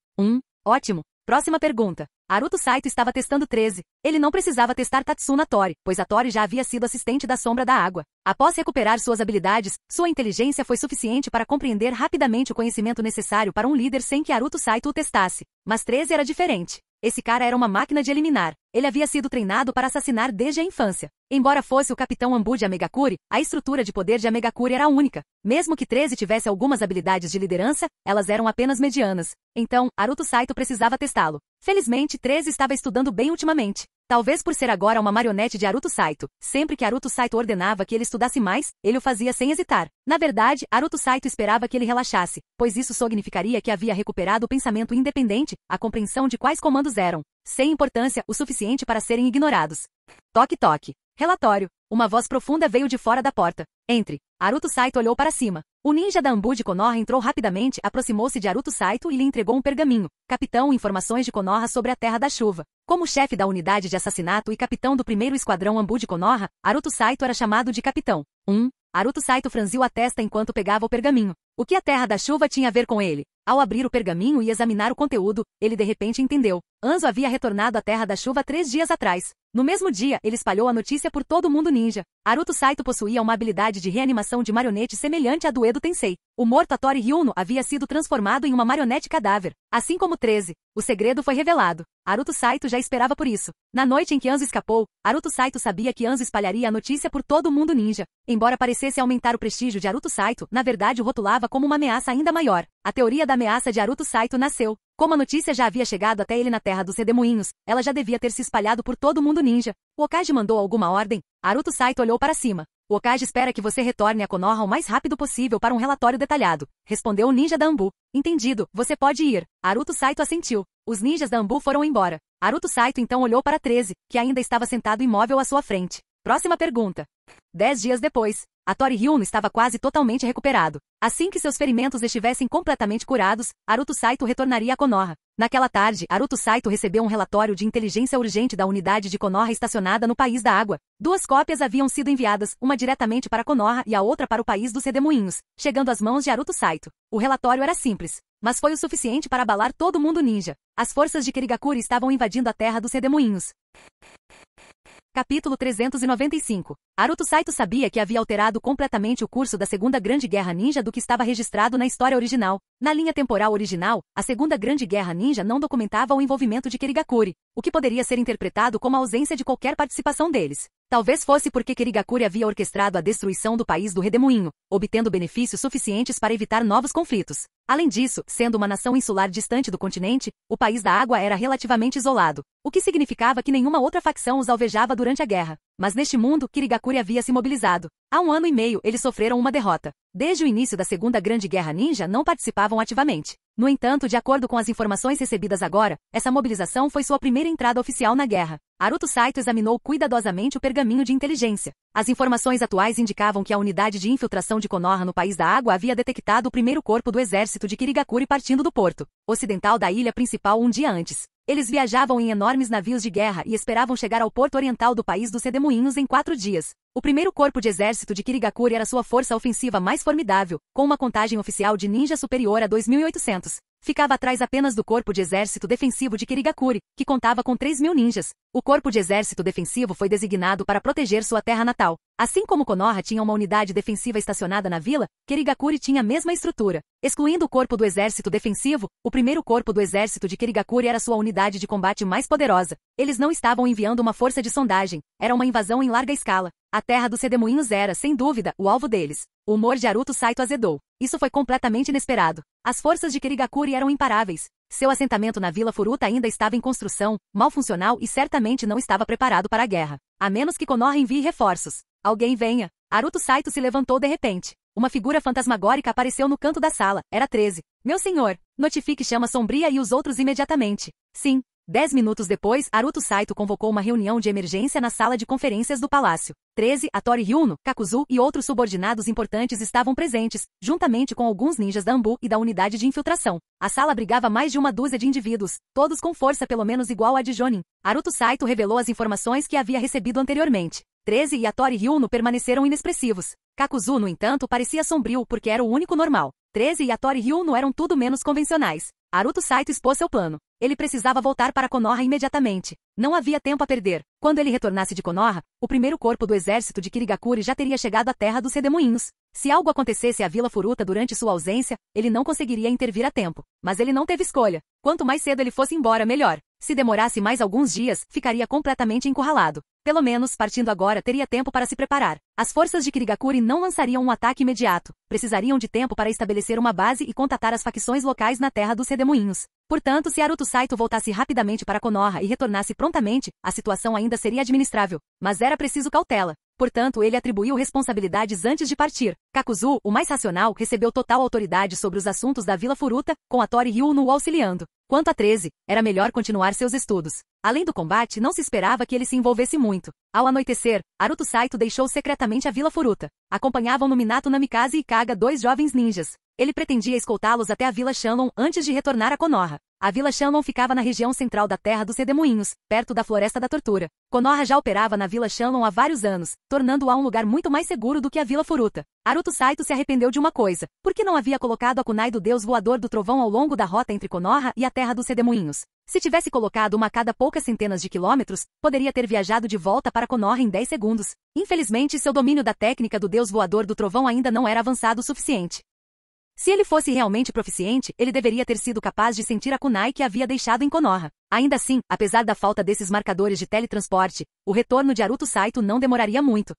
Ótimo. Próxima pergunta. Haruto Saito estava testando 13. Ele não precisava testar Tatsuno Hattori, pois Hattori já havia sido assistente da Sombra da Água. Após recuperar suas habilidades, sua inteligência foi suficiente para compreender rapidamente o conhecimento necessário para um líder sem que Haruto Saito o testasse. Mas 13 era diferente. Esse cara era uma máquina de eliminar. Ele havia sido treinado para assassinar desde a infância. Embora fosse o Capitão Ambu de Amegakuri, a estrutura de poder de Amegakuri era única. Mesmo que 13 tivesse algumas habilidades de liderança, elas eram apenas medianas. Então, Haruto Saito precisava testá-lo. Felizmente, 13 estava estudando bem ultimamente. Talvez por ser agora uma marionete de Haruto Saito. Sempre que Haruto Saito ordenava que ele estudasse mais, ele o fazia sem hesitar. Na verdade, Haruto Saito esperava que ele relaxasse, pois isso significaria que havia recuperado o pensamento independente, a compreensão de quais comandos eram, sem importância o suficiente para serem ignorados. Toque toque. Relatório. Uma voz profunda veio de fora da porta. Entre. Haruto Saito olhou para cima. O ninja da Ambu de Konoha entrou rapidamente, aproximou-se de Haruto Saito e lhe entregou um pergaminho. Capitão, informações de Konoha sobre a Terra da Chuva. Como chefe da unidade de assassinato e capitão do 1º Esquadrão Ambu de Konoha, Haruto Saito era chamado de capitão. Haruto Saito franziu a testa enquanto pegava o pergaminho. O que a Terra da Chuva tinha a ver com ele? Ao abrir o pergaminho e examinar o conteúdo, ele de repente entendeu. Anzo havia retornado à Terra da Chuva 3 dias atrás. No mesmo dia, ele espalhou a notícia por todo o mundo ninja. Haruto Saito possuía uma habilidade de reanimação de marionete semelhante à do Edo Tensei. O morto Hattori Ryuno havia sido transformado em uma marionete cadáver. Assim como 13. O segredo foi revelado. Haruto Saito já esperava por isso. Na noite em que Anzo escapou, Haruto Saito sabia que Anzo espalharia a notícia por todo o mundo ninja. Embora parecesse aumentar o prestígio de Haruto Saito, na verdade o rotulava como uma ameaça ainda maior. A teoria da ameaça de Haruto Saito nasceu. Como a notícia já havia chegado até ele na Terra dos Redemoinhos, ela já devia ter se espalhado por todo o mundo ninja. O Hokage mandou alguma ordem? Haruto Saito olhou para cima. O Hokage espera que você retorne a Konoha o mais rápido possível para um relatório detalhado, respondeu o ninja da Ambu. Entendido, você pode ir. Haruto Saito assentiu. Os ninjas da Ambu foram embora. Haruto Saito então olhou para 13, que ainda estava sentado imóvel à sua frente. Próxima pergunta. 10 dias depois, Hattori Ryuno estava quase totalmente recuperado. Assim que seus ferimentos estivessem completamente curados, Haruto Saito retornaria a Konoha. Naquela tarde, Haruto Saito recebeu um relatório de inteligência urgente da unidade de Konoha estacionada no País da Água. 2 cópias haviam sido enviadas, uma diretamente para Konoha e a outra para o País dos Redemoinhos, chegando às mãos de Haruto Saito. O relatório era simples, mas foi o suficiente para abalar todo o mundo ninja. As forças de Kirigakuri estavam invadindo a terra dos Redemoinhos. Capítulo 395. Naruto Saito sabia que havia alterado completamente o curso da Segunda Grande Guerra Ninja do que estava registrado na história original. Na linha temporal original, a Segunda Grande Guerra Ninja não documentava o envolvimento de Kirigakuri, o que poderia ser interpretado como a ausência de qualquer participação deles. Talvez fosse porque Kirigakuri havia orquestrado a destruição do país do Redemoinho, obtendo benefícios suficientes para evitar novos conflitos. Além disso, sendo uma nação insular distante do continente, o país da água era relativamente isolado, o que significava que nenhuma outra facção os alvejava durante a guerra. Mas neste mundo, Kirigakuri havia se mobilizado. Há 1 ano e meio, eles sofreram uma derrota. Desde o início da Segunda Grande Guerra Ninja, não participavam ativamente. No entanto, de acordo com as informações recebidas agora, essa mobilização foi sua primeira entrada oficial na guerra. Naruto Saito examinou cuidadosamente o pergaminho de inteligência. As informações atuais indicavam que a unidade de infiltração de Konoha no País da Água havia detectado o primeiro corpo do exército de Kirigakuri partindo do porto ocidental da ilha principal um dia antes. Eles viajavam em enormes navios de guerra e esperavam chegar ao porto oriental do país dos Redemoinhos em 4 dias. O primeiro corpo de exército de Kirigakuri era sua força ofensiva mais formidável, com uma contagem oficial de ninja superior a 2.800. Ficava atrás apenas do corpo de exército defensivo de Kirigakuri, que contava com 3.000 ninjas. O corpo de exército defensivo foi designado para proteger sua terra natal. Assim como Konoha tinha uma unidade defensiva estacionada na vila, Kirigakuri tinha a mesma estrutura. Excluindo o corpo do exército defensivo, o primeiro corpo do exército de Kirigakuri era sua unidade de combate mais poderosa. Eles não estavam enviando uma força de sondagem, era uma invasão em larga escala. A terra dos Redemoinhos era, sem dúvida, o alvo deles. O humor de Naruto Saito azedou. Isso foi completamente inesperado. As forças de Kirigakuri eram imparáveis. Seu assentamento na Vila Furuta ainda estava em construção, mal funcional e certamente não estava preparado para a guerra. A menos que Konoha envie reforços. Alguém venha. Naruto Saito se levantou de repente. Uma figura fantasmagórica apareceu no canto da sala. Era 13. Meu senhor, notifique Chama Sombria e os outros imediatamente. Sim. 10 minutos depois, Naruto Saito convocou uma reunião de emergência na sala de conferências do palácio. 13, Hattori Ryuno, Kakuzu e outros subordinados importantes estavam presentes, juntamente com alguns ninjas da Anbu e da unidade de infiltração. A sala abrigava mais de 1 dúzia de indivíduos, todos com força pelo menos igual à de Jonin. Naruto Saito revelou as informações que havia recebido anteriormente. 13 e Hattori Ryuno permaneceram inexpressivos. Kakuzu, no entanto, parecia sombrio porque era o único normal. 13 e Hattori Ryuno eram tudo menos convencionais. Naruto Saito expôs seu plano. Ele precisava voltar para Konoha imediatamente. Não havia tempo a perder. Quando ele retornasse de Konoha, o primeiro corpo do exército de Kirigakuri já teria chegado à terra dos Redemoinhos. Se algo acontecesse à Vila Furuta durante sua ausência, ele não conseguiria intervir a tempo. Mas ele não teve escolha. Quanto mais cedo ele fosse embora, melhor. Se demorasse mais alguns dias, ficaria completamente encurralado. Pelo menos, partindo agora, teria tempo para se preparar. As forças de Kirigakuri não lançariam um ataque imediato. Precisariam de tempo para estabelecer uma base e contatar as facções locais na terra dos Redemoinhos. Portanto, se Naruto Saito voltasse rapidamente para Konoha e retornasse prontamente, a situação ainda seria administrável. Mas era preciso cautela. Portanto, ele atribuiu responsabilidades antes de partir. Kakuzu, o mais racional, recebeu total autoridade sobre os assuntos da Vila Furuta, com Hattori Ryuno o auxiliando. Quanto a 13, era melhor continuar seus estudos. Além do combate, não se esperava que ele se envolvesse muito. Ao anoitecer, Naruto Saito deixou secretamente a Vila Furuta. Acompanhavam-no Minato Namikaze e Kaga, 2 jovens ninjas. Ele pretendia escoltá-los até a Vila Shanlon antes de retornar a Konoha. A Vila Shanlon ficava na região central da Terra dos Redemoinhos, perto da Floresta da Tortura. Konoha já operava na Vila Shanlon há vários anos, tornando-a um lugar muito mais seguro do que a Vila Furuta. Naruto Saito se arrependeu de uma coisa. Por que não havia colocado a kunai do deus voador do trovão ao longo da rota entre Konoha e a Terra dos Redemoinhos? Se tivesse colocado uma a cada poucas centenas de quilômetros, poderia ter viajado de volta para Konoha em 10 segundos. Infelizmente, seu domínio da técnica do deus voador do trovão ainda não era avançado o suficiente. Se ele fosse realmente proficiente, ele deveria ter sido capaz de sentir a kunai que havia deixado em Konoha. Ainda assim, apesar da falta desses marcadores de teletransporte, o retorno de Naruto Saito não demoraria muito.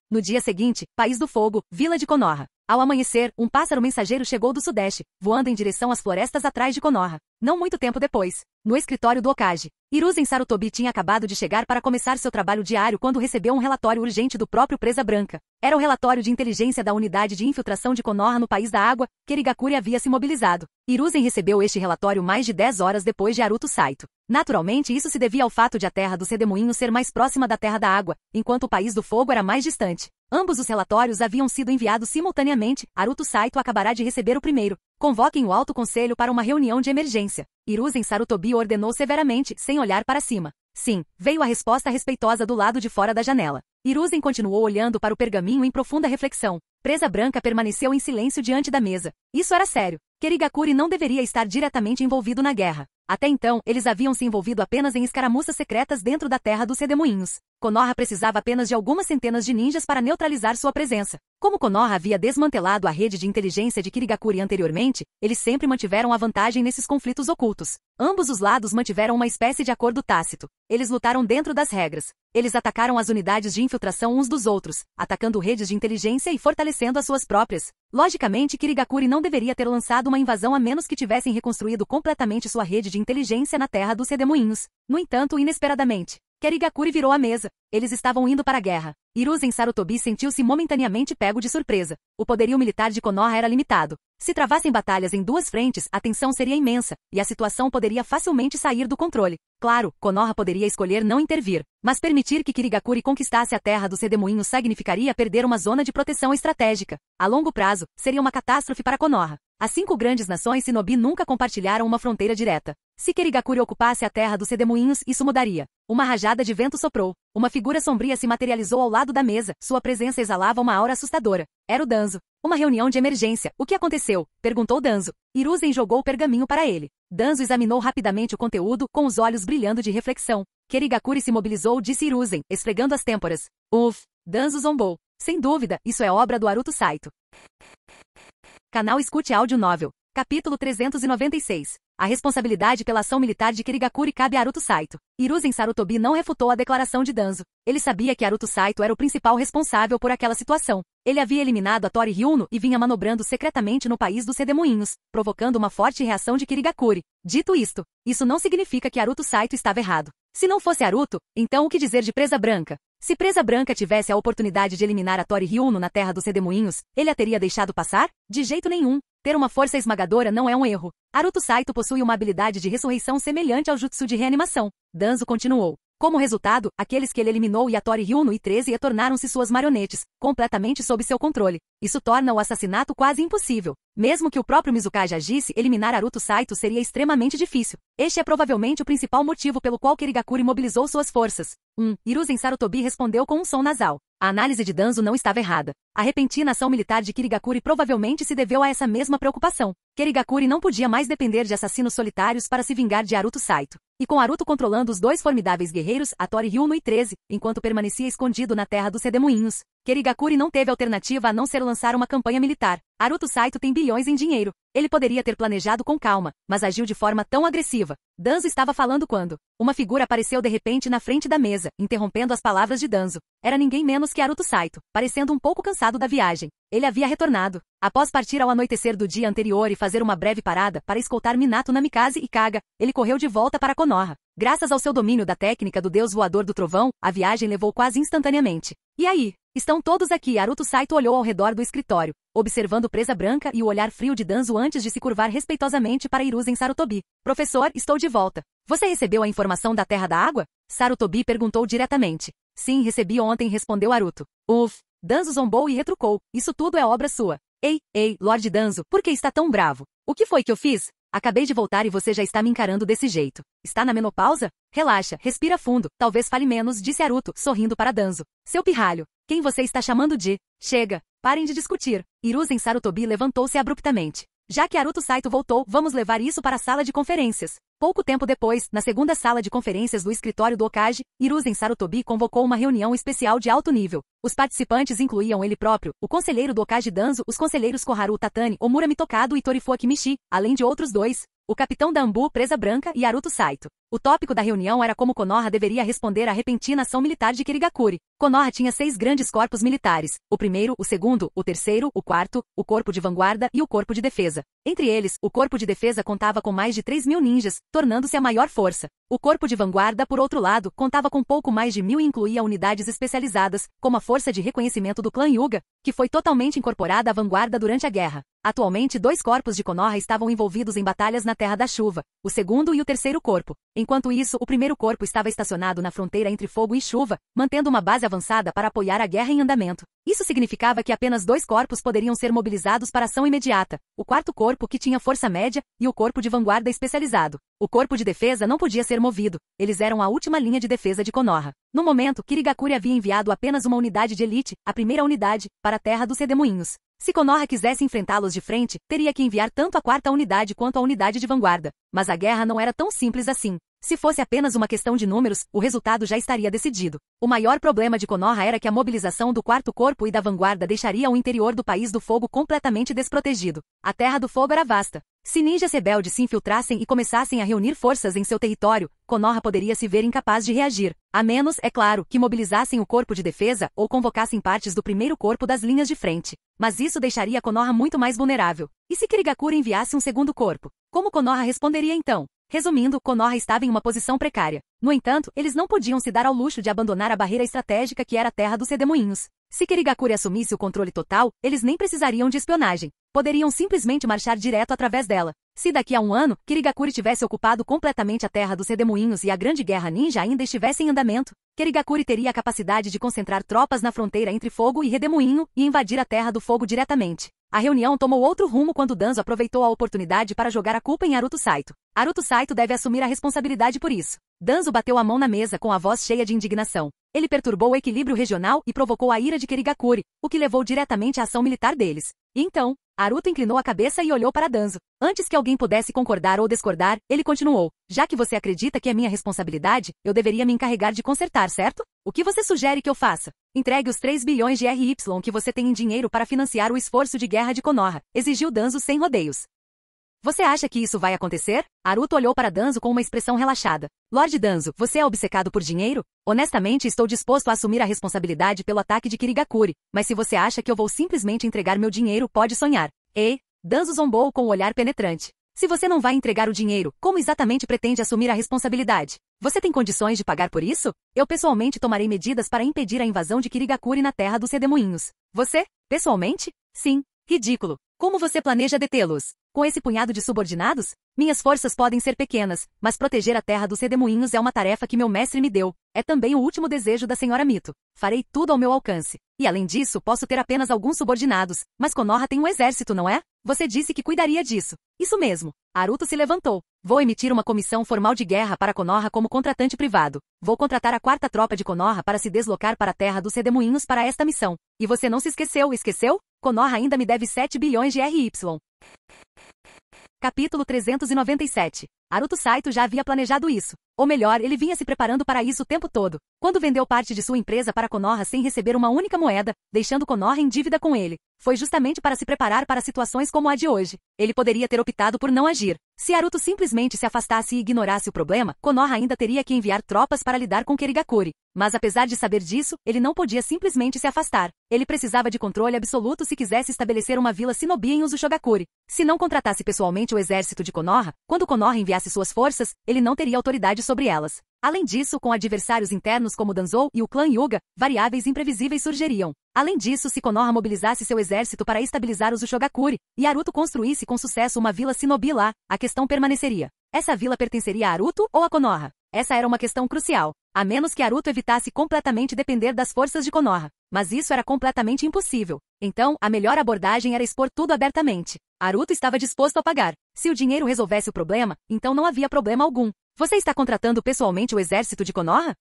No dia seguinte, País do Fogo, Vila de Konoha. Ao amanhecer, um pássaro mensageiro chegou do sudeste, voando em direção às florestas atrás de Konoha. Não muito tempo depois, no escritório do Hokage, Hiruzen Sarutobi tinha acabado de chegar para começar seu trabalho diário quando recebeu um relatório urgente do próprio Presa Branca. Era o relatório de inteligência da unidade de infiltração de Konoha no País da Água, que Kirigakuri havia se mobilizado. Hiruzen recebeu este relatório mais de 10 horas depois de Naruto Saito. Naturalmente, isso se devia ao fato de a Terra dos Redemoinhos ser mais próxima da Terra da Água, enquanto o País do Fogo era mais distante. Ambos os relatórios haviam sido enviados simultaneamente. Naruto Saito acabará de receber o primeiro. Convoquem o Alto Conselho para uma reunião de emergência. Hiruzen Sarutobi ordenou severamente, sem olhar para cima. Sim, veio a resposta respeitosa do lado de fora da janela. Hiruzen continuou olhando para o pergaminho em profunda reflexão. Presa Branca permaneceu em silêncio diante da mesa. Isso era sério. Kirigakuri não deveria estar diretamente envolvido na guerra. Até então, eles haviam se envolvido apenas em escaramuças secretas dentro da Terra dos Redemoinhos. Konoha precisava apenas de algumas centenas de ninjas para neutralizar sua presença. Como Konoha havia desmantelado a rede de inteligência de Kirigakuri anteriormente, eles sempre mantiveram a vantagem nesses conflitos ocultos. Ambos os lados mantiveram uma espécie de acordo tácito. Eles lutaram dentro das regras. Eles atacaram as unidades de infiltração uns dos outros, atacando redes de inteligência e fortalecendo as suas próprias. Logicamente, Kirigakuri não deveria ter lançado uma invasão a menos que tivessem reconstruído completamente sua rede de inteligência na terra dos Redemoinhos. No entanto, inesperadamente, Kirigakuri virou a mesa. Eles estavam indo para a guerra. Hiruzen Sarutobi sentiu-se momentaneamente pego de surpresa. O poderio militar de Konoha era limitado. Se travassem batalhas em duas frentes, a tensão seria imensa, e a situação poderia facilmente sair do controle. Claro, Konoha poderia escolher não intervir, mas permitir que Kirigakuri conquistasse a terra dos Redemoinhos significaria perder uma zona de proteção estratégica. A longo prazo, seria uma catástrofe para Konoha. As 5 grandes nações Shinobi nunca compartilharam uma fronteira direta. Se Kirigakuri ocupasse a terra dos Redemoinhos, isso mudaria. Uma rajada de vento soprou. Uma figura sombria se materializou ao lado da mesa. Sua presença exalava uma aura assustadora. Era o Danzo. Uma reunião de emergência. O que aconteceu? Perguntou Danzo. Hiruzen jogou o pergaminho para ele. Danzo examinou rapidamente o conteúdo, com os olhos brilhando de reflexão. Kirigakuri se mobilizou, disse Hiruzen, esfregando as têmporas. Danzo zombou. Sem dúvida, isso é obra do Haruto Saito. Canal Escute Áudio Novel. Capítulo 396. A responsabilidade pela ação militar de Kirigakuri cabe a Haruto Saito. Hiruzen Sarutobi não refutou a declaração de Danzo. Ele sabia que Haruto Saito era o principal responsável por aquela situação. Ele havia eliminado a Tori Ryuno e vinha manobrando secretamente no país dos Redemoinhos, provocando uma forte reação de Kirigakuri. Dito isto, isso não significa que Haruto Saito estava errado. Se não fosse Haruto, então o que dizer de Presa Branca? Se Presa Branca tivesse a oportunidade de eliminar a Tori Ryuno na terra dos Redemoinhos, ele a teria deixado passar? De jeito nenhum. Ter uma força esmagadora não é um erro. Haruto Saito possui uma habilidade de ressurreição semelhante ao jutsu de reanimação. Danzo continuou. Como resultado, aqueles que ele eliminou e a Tori Ryuno e 13 tornaram-se suas marionetes, completamente sob seu controle. Isso torna o assassinato quase impossível. Mesmo que o próprio Mizukage agisse, eliminar Haruto Saito seria extremamente difícil. Este é provavelmente o principal motivo pelo qual Kirigakuri mobilizou suas forças. Hiruzen Sarutobi respondeu com um som nasal. A análise de Danzo não estava errada. A repentina ação militar de Kirigakuri provavelmente se deveu a essa mesma preocupação. Kirigakuri não podia mais depender de assassinos solitários para se vingar de Haruto Saito. E com Haruto controlando os 2 formidáveis guerreiros, a Tori Ryuno e 13, enquanto permanecia escondido na terra dos Redemoinhos, Kirigakuri não teve alternativa a não ser lançar uma campanha militar. Haruto Saito tem bilhões em dinheiro. Ele poderia ter planejado com calma, mas agiu de forma tão agressiva. Danzo estava falando quando uma figura apareceu de repente na frente da mesa, interrompendo as palavras de Danzo. Era ninguém menos que Haruto Saito, parecendo um pouco cansado da viagem. Ele havia retornado. Após partir ao anoitecer do dia anterior e fazer uma breve parada para escoltar Minato Namikaze e Kaga, ele correu de volta para Konoha. Graças ao seu domínio da técnica do deus voador do trovão, a viagem levou quase instantaneamente. E aí? Estão todos aqui. Haruto Saito olhou ao redor do escritório, observando Presa Branca e o olhar frio de Danzo antes de se curvar respeitosamente para Hiruzen Sarutobi. Professor, estou de volta. Você recebeu a informação da Terra da Água? Sarutobi perguntou diretamente. Sim, recebi ontem, respondeu Haruto. Danzo zombou e retrucou. Isso tudo é obra sua. Ei, Lorde Danzo, por que está tão bravo? O que foi que eu fiz? Acabei de voltar e você já está me encarando desse jeito. Está na menopausa? Relaxa, respira fundo, talvez fale menos, disse Haruto, sorrindo para Danzo. Seu pirralho. Quem você está chamando de? Chega, parem de discutir. Hiruzen Sarutobi levantou-se abruptamente. Já que Haruto Saito voltou, vamos levar isso para a sala de conferências. Pouco tempo depois, na segunda sala de conferências do escritório do Hokage, Hiruzen Sarutobi convocou uma reunião especial de alto nível. Os participantes incluíam ele próprio, o conselheiro do Hokage Danzo, os conselheiros Koharu Tatani, Omura Mitokado e Torifuaki Mishi, além de outros 2. O capitão da Ambu, Presa Branca e Haruto Saito. O tópico da reunião era como Konoha deveria responder à repentina ação militar de Kirigakuri. Konoha tinha 6 grandes corpos militares. O primeiro, o segundo, o terceiro, o quarto, o corpo de vanguarda e o corpo de defesa. Entre eles, o corpo de defesa contava com mais de 3.000 ninjas, tornando-se a maior força. O corpo de vanguarda, por outro lado, contava com pouco mais de 1.000 e incluía unidades especializadas, como a Força de Reconhecimento do clã Hyuga, que foi totalmente incorporada à vanguarda durante a guerra. Atualmente 2 corpos de Konoha estavam envolvidos em batalhas na Terra da Chuva, o segundo e o terceiro corpo. Enquanto isso, o primeiro corpo estava estacionado na fronteira entre fogo e chuva, mantendo uma base avançada para apoiar a guerra em andamento. Isso significava que apenas 2 corpos poderiam ser mobilizados para ação imediata, o quarto corpo que tinha força média e o corpo de vanguarda especializado. O corpo de defesa não podia ser movido, eles eram a última linha de defesa de Konoha. No momento, Kirigakuri havia enviado apenas uma unidade de elite, a primeira unidade, para a Terra dos Redemoinhos. Se Konoha quisesse enfrentá-los de frente, teria que enviar tanto a 4ª unidade quanto a unidade de vanguarda. Mas a guerra não era tão simples assim. Se fosse apenas uma questão de números, o resultado já estaria decidido. O maior problema de Konoha era que a mobilização do quarto corpo e da vanguarda deixaria o interior do País do Fogo completamente desprotegido. A Terra do Fogo era vasta. Se ninjas rebeldes se infiltrassem e começassem a reunir forças em seu território, Konoha poderia se ver incapaz de reagir. A menos, é claro, que mobilizassem o corpo de defesa ou convocassem partes do primeiro corpo das linhas de frente. Mas isso deixaria Konoha muito mais vulnerável. E se Kirigakura enviasse um segundo corpo? Como Konoha responderia então? Resumindo, Konoha estava em uma posição precária. No entanto, eles não podiam se dar ao luxo de abandonar a barreira estratégica que era a Terra dos Redemoinhos. Se Kirigakura assumisse o controle total, eles nem precisariam de espionagem. Poderiam simplesmente marchar direto através dela. Se daqui a um ano, Kirigakura tivesse ocupado completamente a Terra dos Redemoinhos e a Grande Guerra Ninja ainda estivesse em andamento, Kirigakura teria a capacidade de concentrar tropas na fronteira entre Fogo e Redemoinho e invadir a Terra do Fogo diretamente. A reunião tomou outro rumo quando Danzo aproveitou a oportunidade para jogar a culpa em Haruto Saito. Haruto Saito deve assumir a responsabilidade por isso. Danzo bateu a mão na mesa com a voz cheia de indignação. Ele perturbou o equilíbrio regional e provocou a ira de Kirigakura, o que levou diretamente à ação militar deles. E então, Haruto inclinou a cabeça e olhou para Danzo. Antes que alguém pudesse concordar ou discordar, ele continuou. Já que você acredita que é minha responsabilidade, eu deveria me encarregar de consertar, certo? O que você sugere que eu faça? Entregue os 3 bilhões de RY que você tem em dinheiro para financiar o esforço de guerra de Konoha, exigiu Danzo sem rodeios. Você acha que isso vai acontecer? Haruto olhou para Danzo com uma expressão relaxada. Lord Danzo, você é obcecado por dinheiro? Honestamente, estou disposto a assumir a responsabilidade pelo ataque de Kirigakura, mas se você acha que eu vou simplesmente entregar meu dinheiro, pode sonhar. Danzo zombou com um olhar penetrante. Se você não vai entregar o dinheiro, como exatamente pretende assumir a responsabilidade? Você tem condições de pagar por isso? Eu pessoalmente tomarei medidas para impedir a invasão de Kirigakura na Terra dos Redemoinhos. Você? Pessoalmente? Sim. Ridículo. Como você planeja detê-los? Com esse punhado de subordinados? Minhas forças podem ser pequenas, mas proteger a Terra dos Redemoinhos é uma tarefa que meu mestre me deu. É também o último desejo da Senhora Mito. Farei tudo ao meu alcance. E além disso, posso ter apenas alguns subordinados, mas Konoha tem um exército, não é? Você disse que cuidaria disso. Isso mesmo. Haruto se levantou. Vou emitir uma comissão formal de guerra para Konoha como contratante privado. Vou contratar a 4ª tropa de Konoha para se deslocar para a Terra dos Redemoinhos para esta missão. E você não se esqueceu? Konoha ainda me deve 7 bilhões de RY. Capítulo 397. Haruto Saito já havia planejado isso. Ou melhor, ele vinha se preparando para isso o tempo todo. Quando vendeu parte de sua empresa para Konoha sem receber uma única moeda, deixando Konoha em dívida com ele, foi justamente para se preparar para situações como a de hoje. Ele poderia ter optado por não agir. Se Haruto simplesmente se afastasse e ignorasse o problema, Konoha ainda teria que enviar tropas para lidar com Kirigakura. Mas apesar de saber disso, ele não podia simplesmente se afastar. Ele precisava de controle absoluto se quisesse estabelecer uma vila shinobi em Uzushogakure. Se não contratasse pessoalmente o exército de Konoha, quando Konoha enviasse suas forças, ele não teria autoridade sobre elas. Além disso, com adversários internos como Danzou e o clã Hyuga, variáveis imprevisíveis surgiriam. Além disso, se Konoha mobilizasse seu exército para estabilizar Uzushogakure, e Haruto construísse com sucesso uma vila shinobi lá, a questão permaneceria. Essa vila pertenceria a Haruto ou a Konoha? Essa era uma questão crucial. A menos que Haruto evitasse completamente depender das forças de Konoha. Mas isso era completamente impossível. Então, a melhor abordagem era expor tudo abertamente. Haruto estava disposto a pagar. Se o dinheiro resolvesse o problema, então não havia problema algum. Você está contratando pessoalmente o exército de Konoha?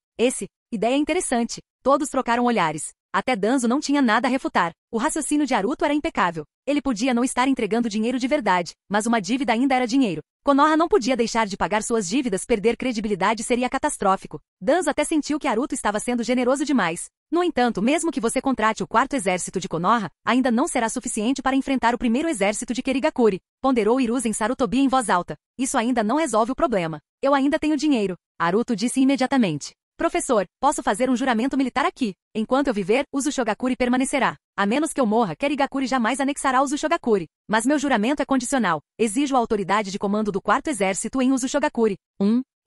Ideia interessante. Todos trocaram olhares. Até Danzo não tinha nada a refutar. O raciocínio de Haruto era impecável. Ele podia não estar entregando dinheiro de verdade, mas uma dívida ainda era dinheiro. Konoha não podia deixar de pagar suas dívidas, perder credibilidade seria catastrófico. Danzo até sentiu que Haruto estava sendo generoso demais. No entanto, mesmo que você contrate o 4º exército de Konoha, ainda não será suficiente para enfrentar o 1º exército de Kirigakura, ponderou Hiruzen Sarutobi em voz alta. Isso ainda não resolve o problema. Eu ainda tenho dinheiro, Haruto disse imediatamente. Professor, posso fazer um juramento militar aqui. Enquanto eu viver, Uzushogakure permanecerá. A menos que eu morra, Kirigakura jamais anexará Uzushogakure. Mas meu juramento é condicional. Exijo a autoridade de comando do 4º exército em Uzushogakure.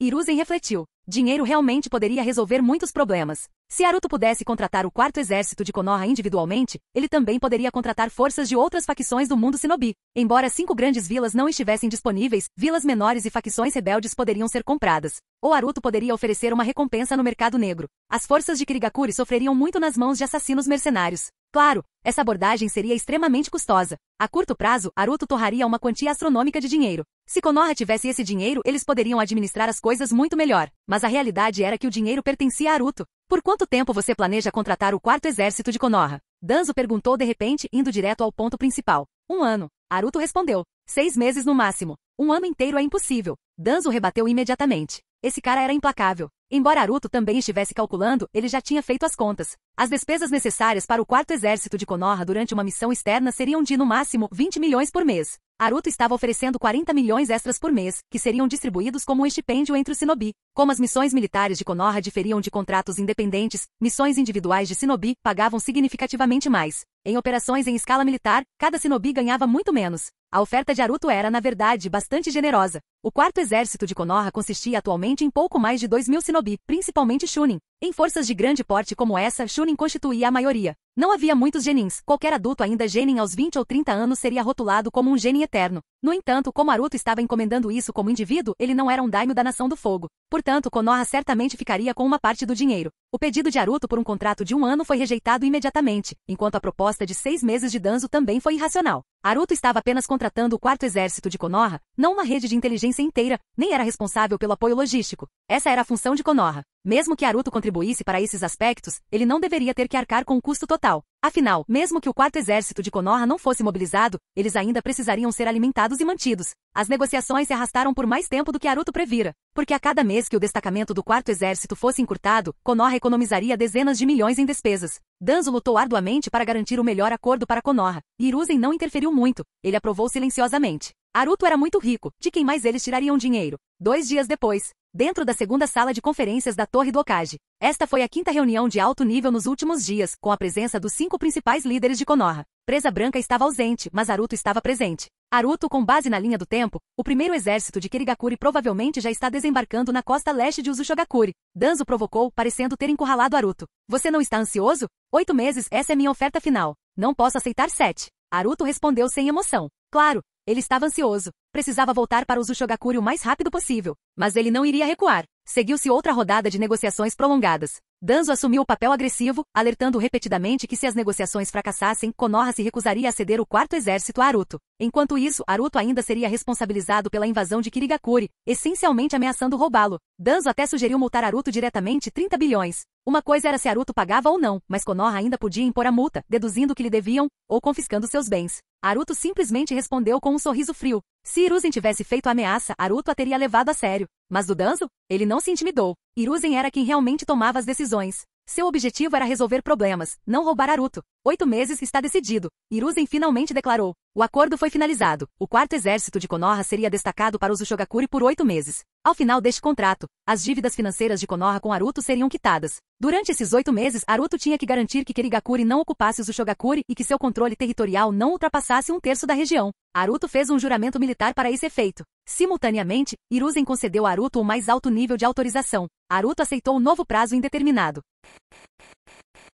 Hiruzen refletiu. Dinheiro realmente poderia resolver muitos problemas. Se Haruto pudesse contratar o 4º exército de Konoha individualmente, ele também poderia contratar forças de outras facções do mundo shinobi. Embora 5 grandes vilas não estivessem disponíveis, vilas menores e facções rebeldes poderiam ser compradas. Ou Haruto poderia oferecer uma recompensa no mercado negro. As forças de Kirigakura sofreriam muito nas mãos de assassinos mercenários. Claro, essa abordagem seria extremamente custosa. A curto prazo, Haruto torraria uma quantia astronômica de dinheiro. Se Konoha tivesse esse dinheiro, eles poderiam administrar as coisas muito melhor. Mas a realidade era que o dinheiro pertencia a Haruto. Por quanto tempo você planeja contratar o 4º exército de Konoha? Danzo perguntou de repente, indo direto ao ponto principal. 1 ano. Haruto respondeu. 6 meses no máximo. 1 ano inteiro é impossível. Danzo rebateu imediatamente. Esse cara era implacável. Embora Haruto também estivesse calculando, ele já tinha feito as contas. As despesas necessárias para o quarto exército de Konoha durante uma missão externa seriam de, no máximo, 20 milhões por mês. Haruto estava oferecendo 40 milhões extras por mês, que seriam distribuídos como um estipêndio entre os shinobi. Como as missões militares de Konoha diferiam de contratos independentes, missões individuais de shinobi pagavam significativamente mais. Em operações em escala militar, cada shinobi ganhava muito menos. A oferta de Haruto era, na verdade, bastante generosa. O quarto exército de Konoha consistia atualmente em pouco mais de 2.000 shinobi, principalmente Chunin. Em forças de grande porte como essa, Chunin constituía a maioria. Não havia muitos genins. Qualquer adulto ainda genin aos 20 ou 30 anos seria rotulado como um genin eterno. No entanto, como Haruto estava encomendando isso como indivíduo, ele não era um daimyo da Nação do Fogo. Portanto, Konoha certamente ficaria com uma parte do dinheiro. O pedido de Haruto por um contrato de 1 ano foi rejeitado imediatamente, enquanto a proposta de 6 meses de Danzo também foi irracional. Haruto estava apenas contratando o quarto exército de Konoha, não uma rede de inteligência inteira, nem era responsável pelo apoio logístico. Essa era a função de Konoha. Mesmo que Haruto contribuísse para esses aspectos, ele não deveria ter que arcar com o custo total. Afinal, mesmo que o quarto exército de Konoha não fosse mobilizado, eles ainda precisariam ser alimentados e mantidos. As negociações se arrastaram por mais tempo do que Haruto previra, porque a cada mês que o destacamento do quarto exército fosse encurtado, Konoha economizaria dezenas de milhões em despesas. Danzo lutou arduamente para garantir o melhor acordo para Konoha, e Hiruzen não interferiu muito, ele aprovou silenciosamente. Haruto era muito rico, de quem mais eles tirariam dinheiro? 2 dias depois, dentro da segunda sala de conferências da Torre do Hokage. Esta foi a 5ª reunião de alto nível nos últimos dias, com a presença dos 5 principais líderes de Konoha. Presa Branca estava ausente, mas Haruto estava presente. Haruto, com base na linha do tempo, o primeiro exército de Kirigakuri provavelmente já está desembarcando na costa leste de Uzushogakure. Danzo provocou, parecendo ter encurralado Haruto. Você não está ansioso? 8 meses, essa é minha oferta final. Não posso aceitar 7. Haruto respondeu sem emoção. Claro, ele estava ansioso. Precisava voltar para Uzushogakure o mais rápido possível. Mas ele não iria recuar. Seguiu-se outra rodada de negociações prolongadas. Danzo assumiu o papel agressivo, alertando repetidamente que se as negociações fracassassem, Konoha se recusaria a ceder o quarto exército a Haruto. Enquanto isso, Haruto ainda seria responsabilizado pela invasão de Kirigakure, essencialmente ameaçando roubá-lo. Danzo até sugeriu multar Haruto diretamente 30 bilhões. Uma coisa era se Haruto pagava ou não, mas Konoha ainda podia impor a multa, deduzindo o que lhe deviam, ou confiscando seus bens. Haruto simplesmente respondeu com um sorriso frio. Se Hiruzen tivesse feito a ameaça, Haruto a teria levado a sério. Mas do Danzo? Ele não se intimidou. Hiruzen era quem realmente tomava as decisões. Seu objetivo era resolver problemas, não roubar Haruto. 8 meses está decidido. Hiruzen finalmente declarou. O acordo foi finalizado. O quarto exército de Konoha seria destacado para Uzushogakure por 8 meses. Ao final deste contrato, as dívidas financeiras de Konoha com Haruto seriam quitadas. Durante esses 8 meses, Haruto tinha que garantir que Kirigakure não ocupasse Uzushogakure e que seu controle territorial não ultrapassasse 1/3 da região. Haruto fez um juramento militar para esse efeito. Simultaneamente, Hiruzen concedeu a Haruto o mais alto nível de autorização. Haruto aceitou o novo prazo indeterminado.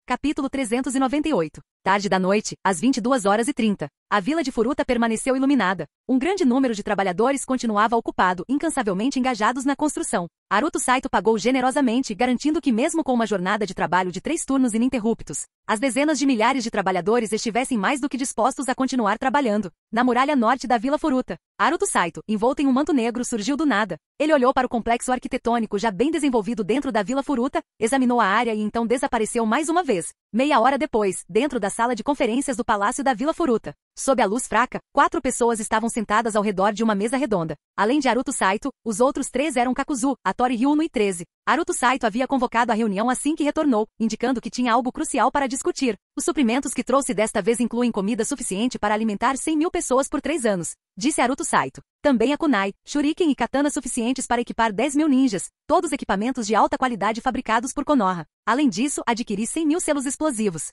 Capítulo 398. Tarde da noite, às 22h30. A vila de Furuta permaneceu iluminada. Um grande número de trabalhadores continuava ocupado, incansavelmente engajados na construção. Haruto Saito pagou generosamente, garantindo que mesmo com uma jornada de trabalho de 3 turnos ininterruptos, as dezenas de milhares de trabalhadores estivessem mais do que dispostos a continuar trabalhando. Na muralha norte da Vila Furuta, Haruto Saito, envolto em um manto negro, surgiu do nada. Ele olhou para o complexo arquitetônico já bem desenvolvido dentro da Vila Furuta, examinou a área e então desapareceu mais uma vez. Meia hora depois, dentro da sala de conferências do Palácio da Vila Furuta, sob a luz fraca, 4 pessoas estavam sentadas ao redor de uma mesa redonda. Além de Haruto Saito, os outros 3 eram Kakuzu, Hattori Ryuno e 13. Haruto Saito havia convocado a reunião assim que retornou, indicando que tinha algo crucial para discutir. Os suprimentos que trouxe desta vez incluem comida suficiente para alimentar 100.000 pessoas por 3 anos, disse Haruto Saito. Também há kunai, shuriken e katana suficientes para equipar 10.000 ninjas, todos equipamentos de alta qualidade fabricados por Konoha. Além disso, adquiri 100.000 selos explosivos.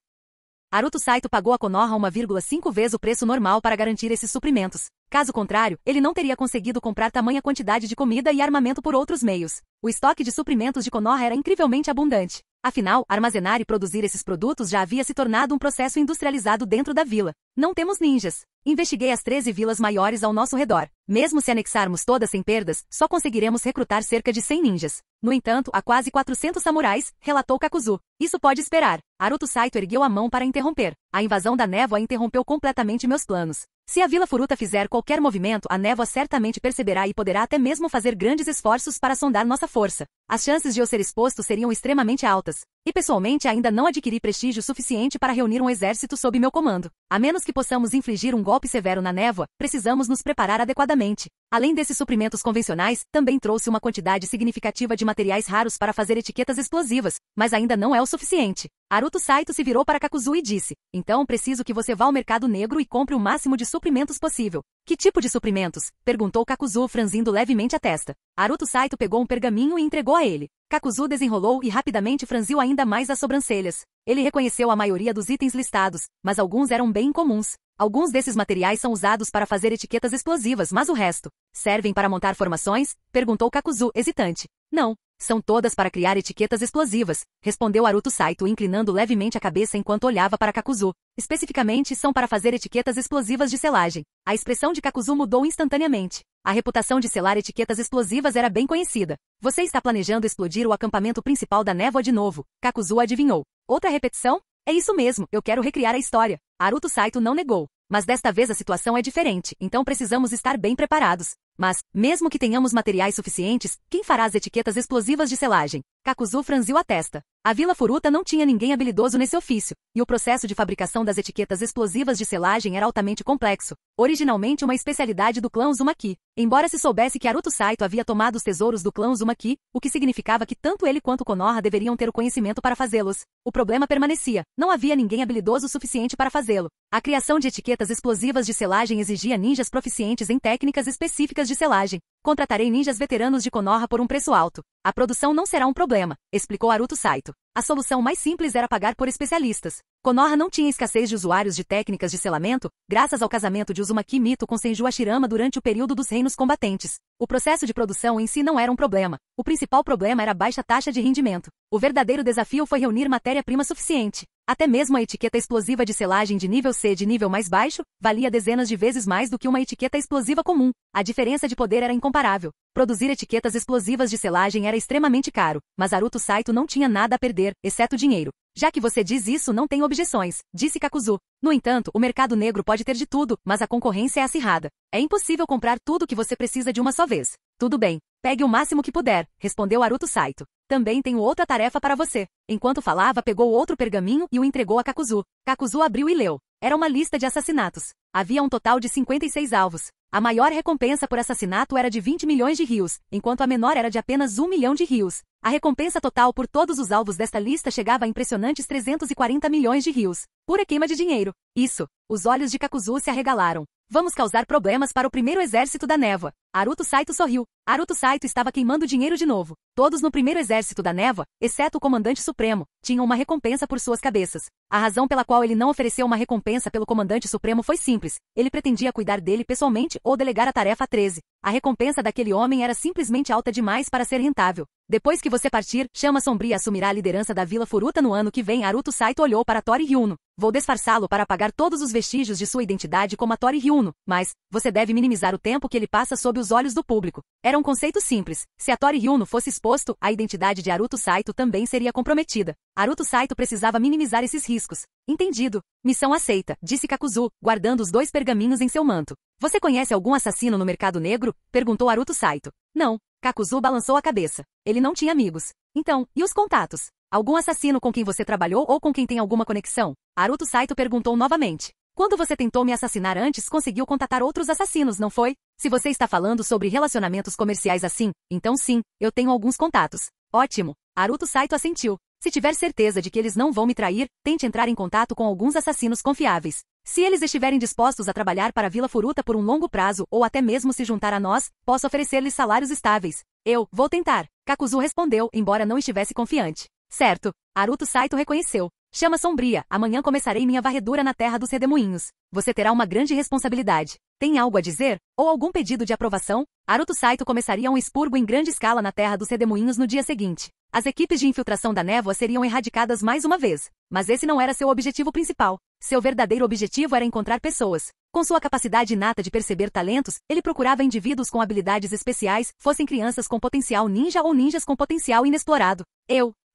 Haruto Saito pagou a Konoha 1,5 vezes o preço normal para garantir esses suprimentos. Caso contrário, ele não teria conseguido comprar tamanha quantidade de comida e armamento por outros meios. O estoque de suprimentos de Konoha era incrivelmente abundante. Afinal, armazenar e produzir esses produtos já havia se tornado um processo industrializado dentro da vila. Não temos ninjas. Investiguei as 13 vilas maiores ao nosso redor. Mesmo se anexarmos todas sem perdas, só conseguiremos recrutar cerca de 100 ninjas. No entanto, há quase 400 samurais, relatou Kakuzu. Isso pode esperar. Haruto Saito ergueu a mão para interromper. A invasão da névoa interrompeu completamente meus planos. Se a Vila Furuta fizer qualquer movimento, a névoa certamente perceberá e poderá até mesmo fazer grandes esforços para sondar nossa força. As chances de eu ser exposto seriam extremamente altas. E pessoalmente ainda não adquiri prestígio suficiente para reunir um exército sob meu comando. A menos que possamos infligir um golpe severo na névoa, precisamos nos preparar adequadamente. Além desses suprimentos convencionais, também trouxe uma quantidade significativa de materiais raros para fazer etiquetas explosivas, mas ainda não é o suficiente. Haruto Saito se virou para Kakuzu e disse: então preciso que você vá ao mercado negro e compre o máximo de suprimentos possível. Que tipo de suprimentos? Perguntou Kakuzu, franzindo levemente a testa. Haruto Saito pegou um pergaminho e entregou a ele. Kakuzu desenrolou e rapidamente franziu ainda mais as sobrancelhas. Ele reconheceu a maioria dos itens listados, mas alguns eram bem incomuns. Alguns desses materiais são usados para fazer etiquetas explosivas, mas o resto servem para montar formações? Perguntou Kakuzu, hesitante. Não, são todas para criar etiquetas explosivas, respondeu Haruto Saito, inclinando levemente a cabeça enquanto olhava para Kakuzu. Especificamente, são para fazer etiquetas explosivas de selagem. A expressão de Kakuzu mudou instantaneamente. A reputação de selar etiquetas explosivas era bem conhecida. Você está planejando explodir o acampamento principal da névoa de novo, Kakuzu adivinhou. Outra repetição? É isso mesmo, eu quero recriar a história. Haruto Saito não negou. Mas desta vez a situação é diferente, então precisamos estar bem preparados. Mas, mesmo que tenhamos materiais suficientes, quem fará as etiquetas explosivas de selagem? Kakuzu franziu a testa. A Vila Furuta não tinha ninguém habilidoso nesse ofício, e o processo de fabricação das etiquetas explosivas de selagem era altamente complexo. Originalmente uma especialidade do clã Uzumaki. Embora se soubesse que Haruto Saito havia tomado os tesouros do clã Uzumaki, o que significava que tanto ele quanto Konoha deveriam ter o conhecimento para fazê-los. O problema permanecia, não havia ninguém habilidoso o suficiente para fazê-lo. A criação de etiquetas explosivas de selagem exigia ninjas proficientes em técnicas específicas de selagem. Contratarei ninjas veteranos de Konoha por um preço alto. A produção não será um problema, explicou Haruto Saito. A solução mais simples era pagar por especialistas. Konoha não tinha escassez de usuários de técnicas de selamento, graças ao casamento de Uzumaki Mito com Senju Hashirama durante o período dos reinos combatentes. O processo de produção em si não era um problema. O principal problema era a baixa taxa de rendimento. O verdadeiro desafio foi reunir matéria-prima suficiente. Até mesmo a etiqueta explosiva de selagem de nível C de nível mais baixo, valia dezenas de vezes mais do que uma etiqueta explosiva comum. A diferença de poder era incomparável. Produzir etiquetas explosivas de selagem era extremamente caro, mas Haruto Saito não tinha nada a perder, exceto dinheiro. Já que você diz isso, não tenho objeções, disse Kakuzu. No entanto, o mercado negro pode ter de tudo, mas a concorrência é acirrada. É impossível comprar tudo o que você precisa de uma só vez. Tudo bem, pegue o máximo que puder, respondeu Haruto Saito. Também tenho outra tarefa para você. Enquanto falava, pegou outro pergaminho e o entregou a Kakuzu. Kakuzu abriu e leu. Era uma lista de assassinatos. Havia um total de 56 alvos. A maior recompensa por assassinato era de 20 milhões de rios, enquanto a menor era de apenas 1 milhão de rios. A recompensa total por todos os alvos desta lista chegava a impressionantes 340 milhões de rios. Pura queima de dinheiro. Isso. Os olhos de Kakuzu se arregalaram. Vamos causar problemas para o primeiro exército da névoa. Haruto Saito sorriu. Haruto Saito estava queimando dinheiro de novo. Todos no primeiro exército da névoa, exceto o comandante supremo, tinham uma recompensa por suas cabeças. A razão pela qual ele não ofereceu uma recompensa pelo comandante supremo foi simples. Ele pretendia cuidar dele pessoalmente ou delegar a tarefa a 13. A recompensa daquele homem era simplesmente alta demais para ser rentável. Depois que você partir, Chama Sombria assumirá a liderança da Vila Furuta no ano que vem. Haruto Saito olhou para Tori Ryuno. Vou disfarçá-lo para apagar todos os vestígios de sua identidade como a Tori Ryuno, mas você deve minimizar o tempo que ele passa sob os olhos do público. Era um conceito simples. Se a Tori Ryuno fosse exposto, a identidade de Haruto Saito também seria comprometida. Haruto Saito precisava minimizar esses riscos. Entendido. Missão aceita, disse Kakuzu, guardando os 2 pergaminhos em seu manto. Você conhece algum assassino no mercado negro? Perguntou Haruto Saito. Não. Kakuzu balançou a cabeça. Ele não tinha amigos. Então, e os contatos? Algum assassino com quem você trabalhou ou com quem tem alguma conexão? Haruto Saito perguntou novamente. Quando você tentou me assassinar antes, conseguiu contatar outros assassinos, não foi? Se você está falando sobre relacionamentos comerciais assim, então sim, eu tenho alguns contatos. Ótimo. Haruto Saito assentiu. Se tiver certeza de que eles não vão me trair, tente entrar em contato com alguns assassinos confiáveis. Se eles estiverem dispostos a trabalhar para a Vila Furuta por um longo prazo ou até mesmo se juntar a nós, posso oferecer-lhes salários estáveis. Eu vou tentar. Kakuzu respondeu, embora não estivesse confiante. Certo. Haruto Saito reconheceu. Chama Sombria, amanhã começarei minha varredura na terra dos redemoinhos. Você terá uma grande responsabilidade. Tem algo a dizer? Ou algum pedido de aprovação? Haruto Saito começaria um expurgo em grande escala na terra dos redemoinhos no dia seguinte. As equipes de infiltração da névoa seriam erradicadas mais uma vez. Mas esse não era seu objetivo principal. Seu verdadeiro objetivo era encontrar pessoas. Com sua capacidade inata de perceber talentos, ele procurava indivíduos com habilidades especiais, fossem crianças com potencial ninja ou ninjas com potencial inexplorado.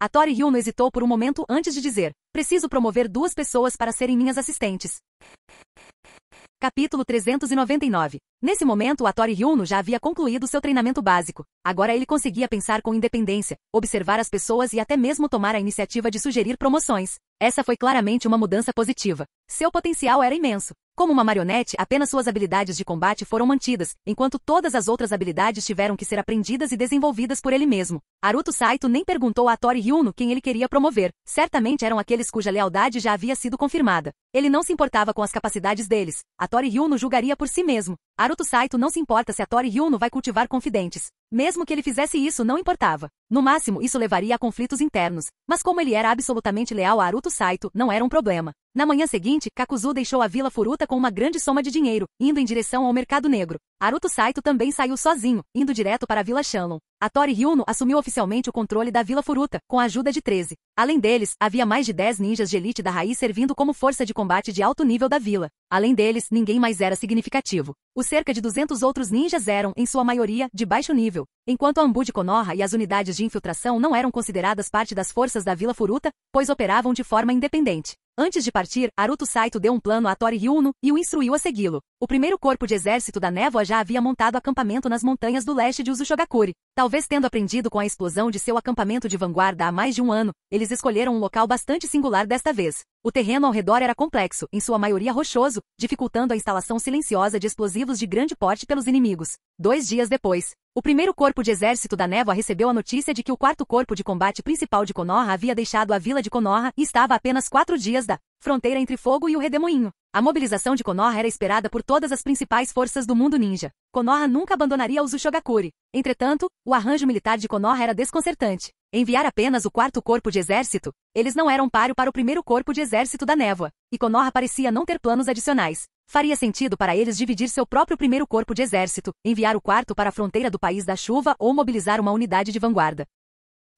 A Tori Ryuno hesitou por um momento antes de dizer. Preciso promover 2 pessoas para serem minhas assistentes. Capítulo 399. Nesse momento, o Hattori Ryuno já havia concluído seu treinamento básico. Agora ele conseguia pensar com independência, observar as pessoas e até mesmo tomar a iniciativa de sugerir promoções. Essa foi claramente uma mudança positiva. Seu potencial era imenso. Como uma marionete, apenas suas habilidades de combate foram mantidas, enquanto todas as outras habilidades tiveram que ser aprendidas e desenvolvidas por ele mesmo. Haruto Saito nem perguntou a Hattori Ryuno quem ele queria promover. Certamente eram aqueles cuja lealdade já havia sido confirmada. Ele não se importava com as capacidades deles. Hattori Ryuno julgaria por si mesmo. Haruto Saito não se importa se Hattori Ryuno vai cultivar confidentes. Mesmo que ele fizesse isso, não importava. No máximo, isso levaria a conflitos internos. Mas como ele era absolutamente leal a Haruto Saito, não era um problema. Na manhã seguinte, Kakuzu deixou a Vila Furuta com uma grande soma de dinheiro, indo em direção ao mercado negro. Haruto Saito também saiu sozinho, indo direto para a Vila Shanlon. Hattori Ryuno assumiu oficialmente o controle da Vila Furuta, com a ajuda de 13. Além deles, havia mais de 10 ninjas de elite da raiz servindo como força de combate de alto nível da vila. Além deles, ninguém mais era significativo. Os cerca de 200 outros ninjas eram, em sua maioria, de baixo nível. Enquanto a Anbu de Konoha e as unidades de infiltração não eram consideradas parte das forças da Vila Furuta, pois operavam de forma independente. Antes de partir, Haruto Saito deu um plano a Hattori Ryuno e o instruiu a segui-lo. O primeiro corpo de exército da névoa já havia montado acampamento nas montanhas do leste de Uzushogakure. Talvez tendo aprendido com a explosão de seu acampamento de vanguarda há mais de um ano, eles escolheram um local bastante singular desta vez. O terreno ao redor era complexo, em sua maioria rochoso, dificultando a instalação silenciosa de explosivos de grande porte pelos inimigos. 2 dias depois, o primeiro corpo de exército da névoa recebeu a notícia de que o quarto corpo de combate principal de Konoha havia deixado a vila de Konoha e estava a apenas 4 dias da fronteira entre Fogo e o Redemoinho. A mobilização de Konoha era esperada por todas as principais forças do mundo ninja. Konoha nunca abandonaria Uzushogakure. Entretanto, o arranjo militar de Konoha era desconcertante. Enviar apenas o quarto corpo de exército, eles não eram páreo para o primeiro corpo de exército da névoa, e Konoha parecia não ter planos adicionais. Faria sentido para eles dividir seu próprio primeiro corpo de exército, enviar o quarto para a fronteira do País da Chuva ou mobilizar uma unidade de vanguarda.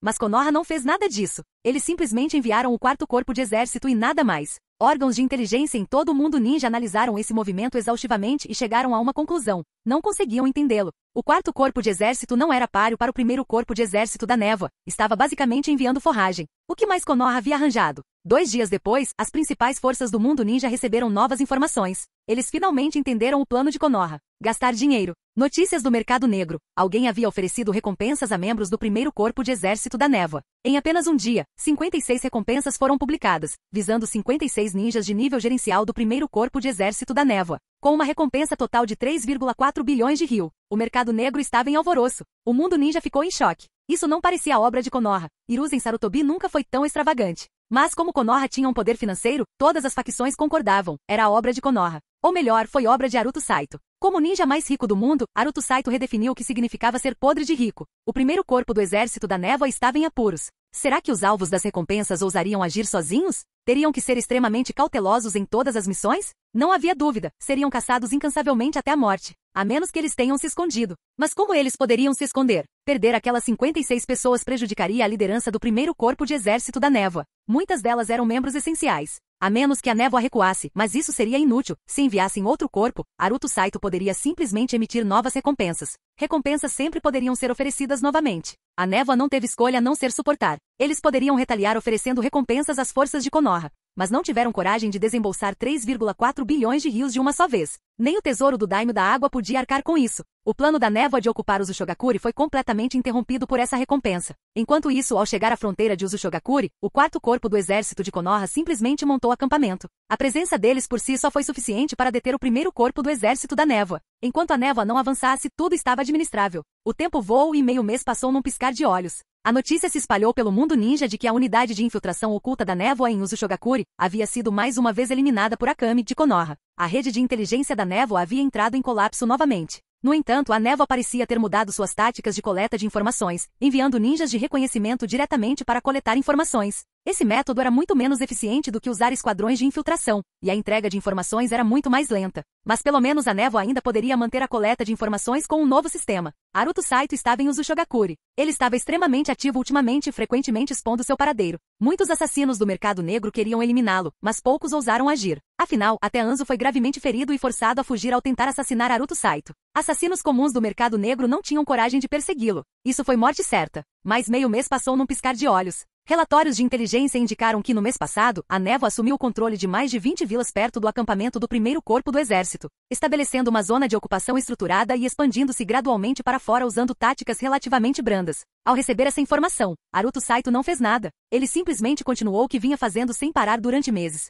Mas Konoha não fez nada disso. Eles simplesmente enviaram o quarto corpo de exército e nada mais. Órgãos de inteligência em todo o mundo ninja analisaram esse movimento exaustivamente e chegaram a uma conclusão. Não conseguiam entendê-lo. O quarto corpo de exército não era páreo para o primeiro corpo de exército da névoa. Estava basicamente enviando forragem. O que mais Konoha havia arranjado? 2 dias depois, as principais forças do mundo ninja receberam novas informações. Eles finalmente entenderam o plano de Konoha. Gastar dinheiro. Notícias do mercado negro. Alguém havia oferecido recompensas a membros do primeiro corpo de exército da névoa. Em apenas um dia, 56 recompensas foram publicadas, visando 56 ninjas de nível gerencial do primeiro corpo de exército da névoa. Com uma recompensa total de 3,4 bilhões de ryu. O mercado negro estava em alvoroço. O mundo ninja ficou em choque. Isso não parecia obra de Konoha. Hiruzen Sarutobi nunca foi tão extravagante. Mas como Konoha tinha um poder financeiro, todas as facções concordavam. Era a obra de Konoha. Ou melhor, foi obra de Haruto Saito. Como o ninja mais rico do mundo, Haruto Saito redefiniu o que significava ser podre de rico. O primeiro corpo do exército da névoa estava em apuros. Será que os alvos das recompensas ousariam agir sozinhos? Teriam que ser extremamente cautelosos em todas as missões? Não havia dúvida, seriam caçados incansavelmente até a morte, a menos que eles tenham se escondido. Mas como eles poderiam se esconder? Perder aquelas 56 pessoas prejudicaria a liderança do primeiro corpo de exército da névoa. Muitas delas eram membros essenciais. A menos que a névoa recuasse, mas isso seria inútil. Se enviassem outro corpo, Haruto Saito poderia simplesmente emitir novas recompensas. Recompensas sempre poderiam ser oferecidas novamente. A névoa não teve escolha a não ser suportar. Eles poderiam retaliar oferecendo recompensas às forças de Konoha, mas não tiveram coragem de desembolsar 3,4 bilhões de rios de uma só vez. Nem o tesouro do Daimyo da Água podia arcar com isso. O plano da névoa de ocupar Uzushogakure foi completamente interrompido por essa recompensa. Enquanto isso, ao chegar à fronteira de Uzushogakure, o quarto corpo do exército de Konoha simplesmente montou acampamento. A presença deles por si só foi suficiente para deter o primeiro corpo do exército da névoa. Enquanto a névoa não avançasse, tudo estava administrável. O tempo voou e meio mês passou num piscar de olhos. A notícia se espalhou pelo mundo ninja de que a unidade de infiltração oculta da névoa em Uzushogakure havia sido mais uma vez eliminada por Akame de Konoha. A rede de inteligência da névoa havia entrado em colapso novamente. No entanto, a névoa parecia ter mudado suas táticas de coleta de informações, enviando ninjas de reconhecimento diretamente para coletar informações. Esse método era muito menos eficiente do que usar esquadrões de infiltração, e a entrega de informações era muito mais lenta. Mas pelo menos a névoa ainda poderia manter a coleta de informações com um novo sistema. Haruto Saito estava em Uzushogakure. Ele estava extremamente ativo ultimamente e frequentemente expondo seu paradeiro. Muitos assassinos do mercado negro queriam eliminá-lo, mas poucos ousaram agir. Afinal, até Anzo foi gravemente ferido e forçado a fugir ao tentar assassinar Haruto Saito. Assassinos comuns do mercado negro não tinham coragem de persegui-lo. Isso foi morte certa. Mas meio mês passou num piscar de olhos. Relatórios de inteligência indicaram que no mês passado, a névoa assumiu o controle de mais de 20 vilas perto do acampamento do primeiro corpo do exército, estabelecendo uma zona de ocupação estruturada e expandindo-se gradualmente para fora usando táticas relativamente brandas. Ao receber essa informação, Haruto Saito não fez nada. Ele simplesmente continuou o que vinha fazendo sem parar durante meses.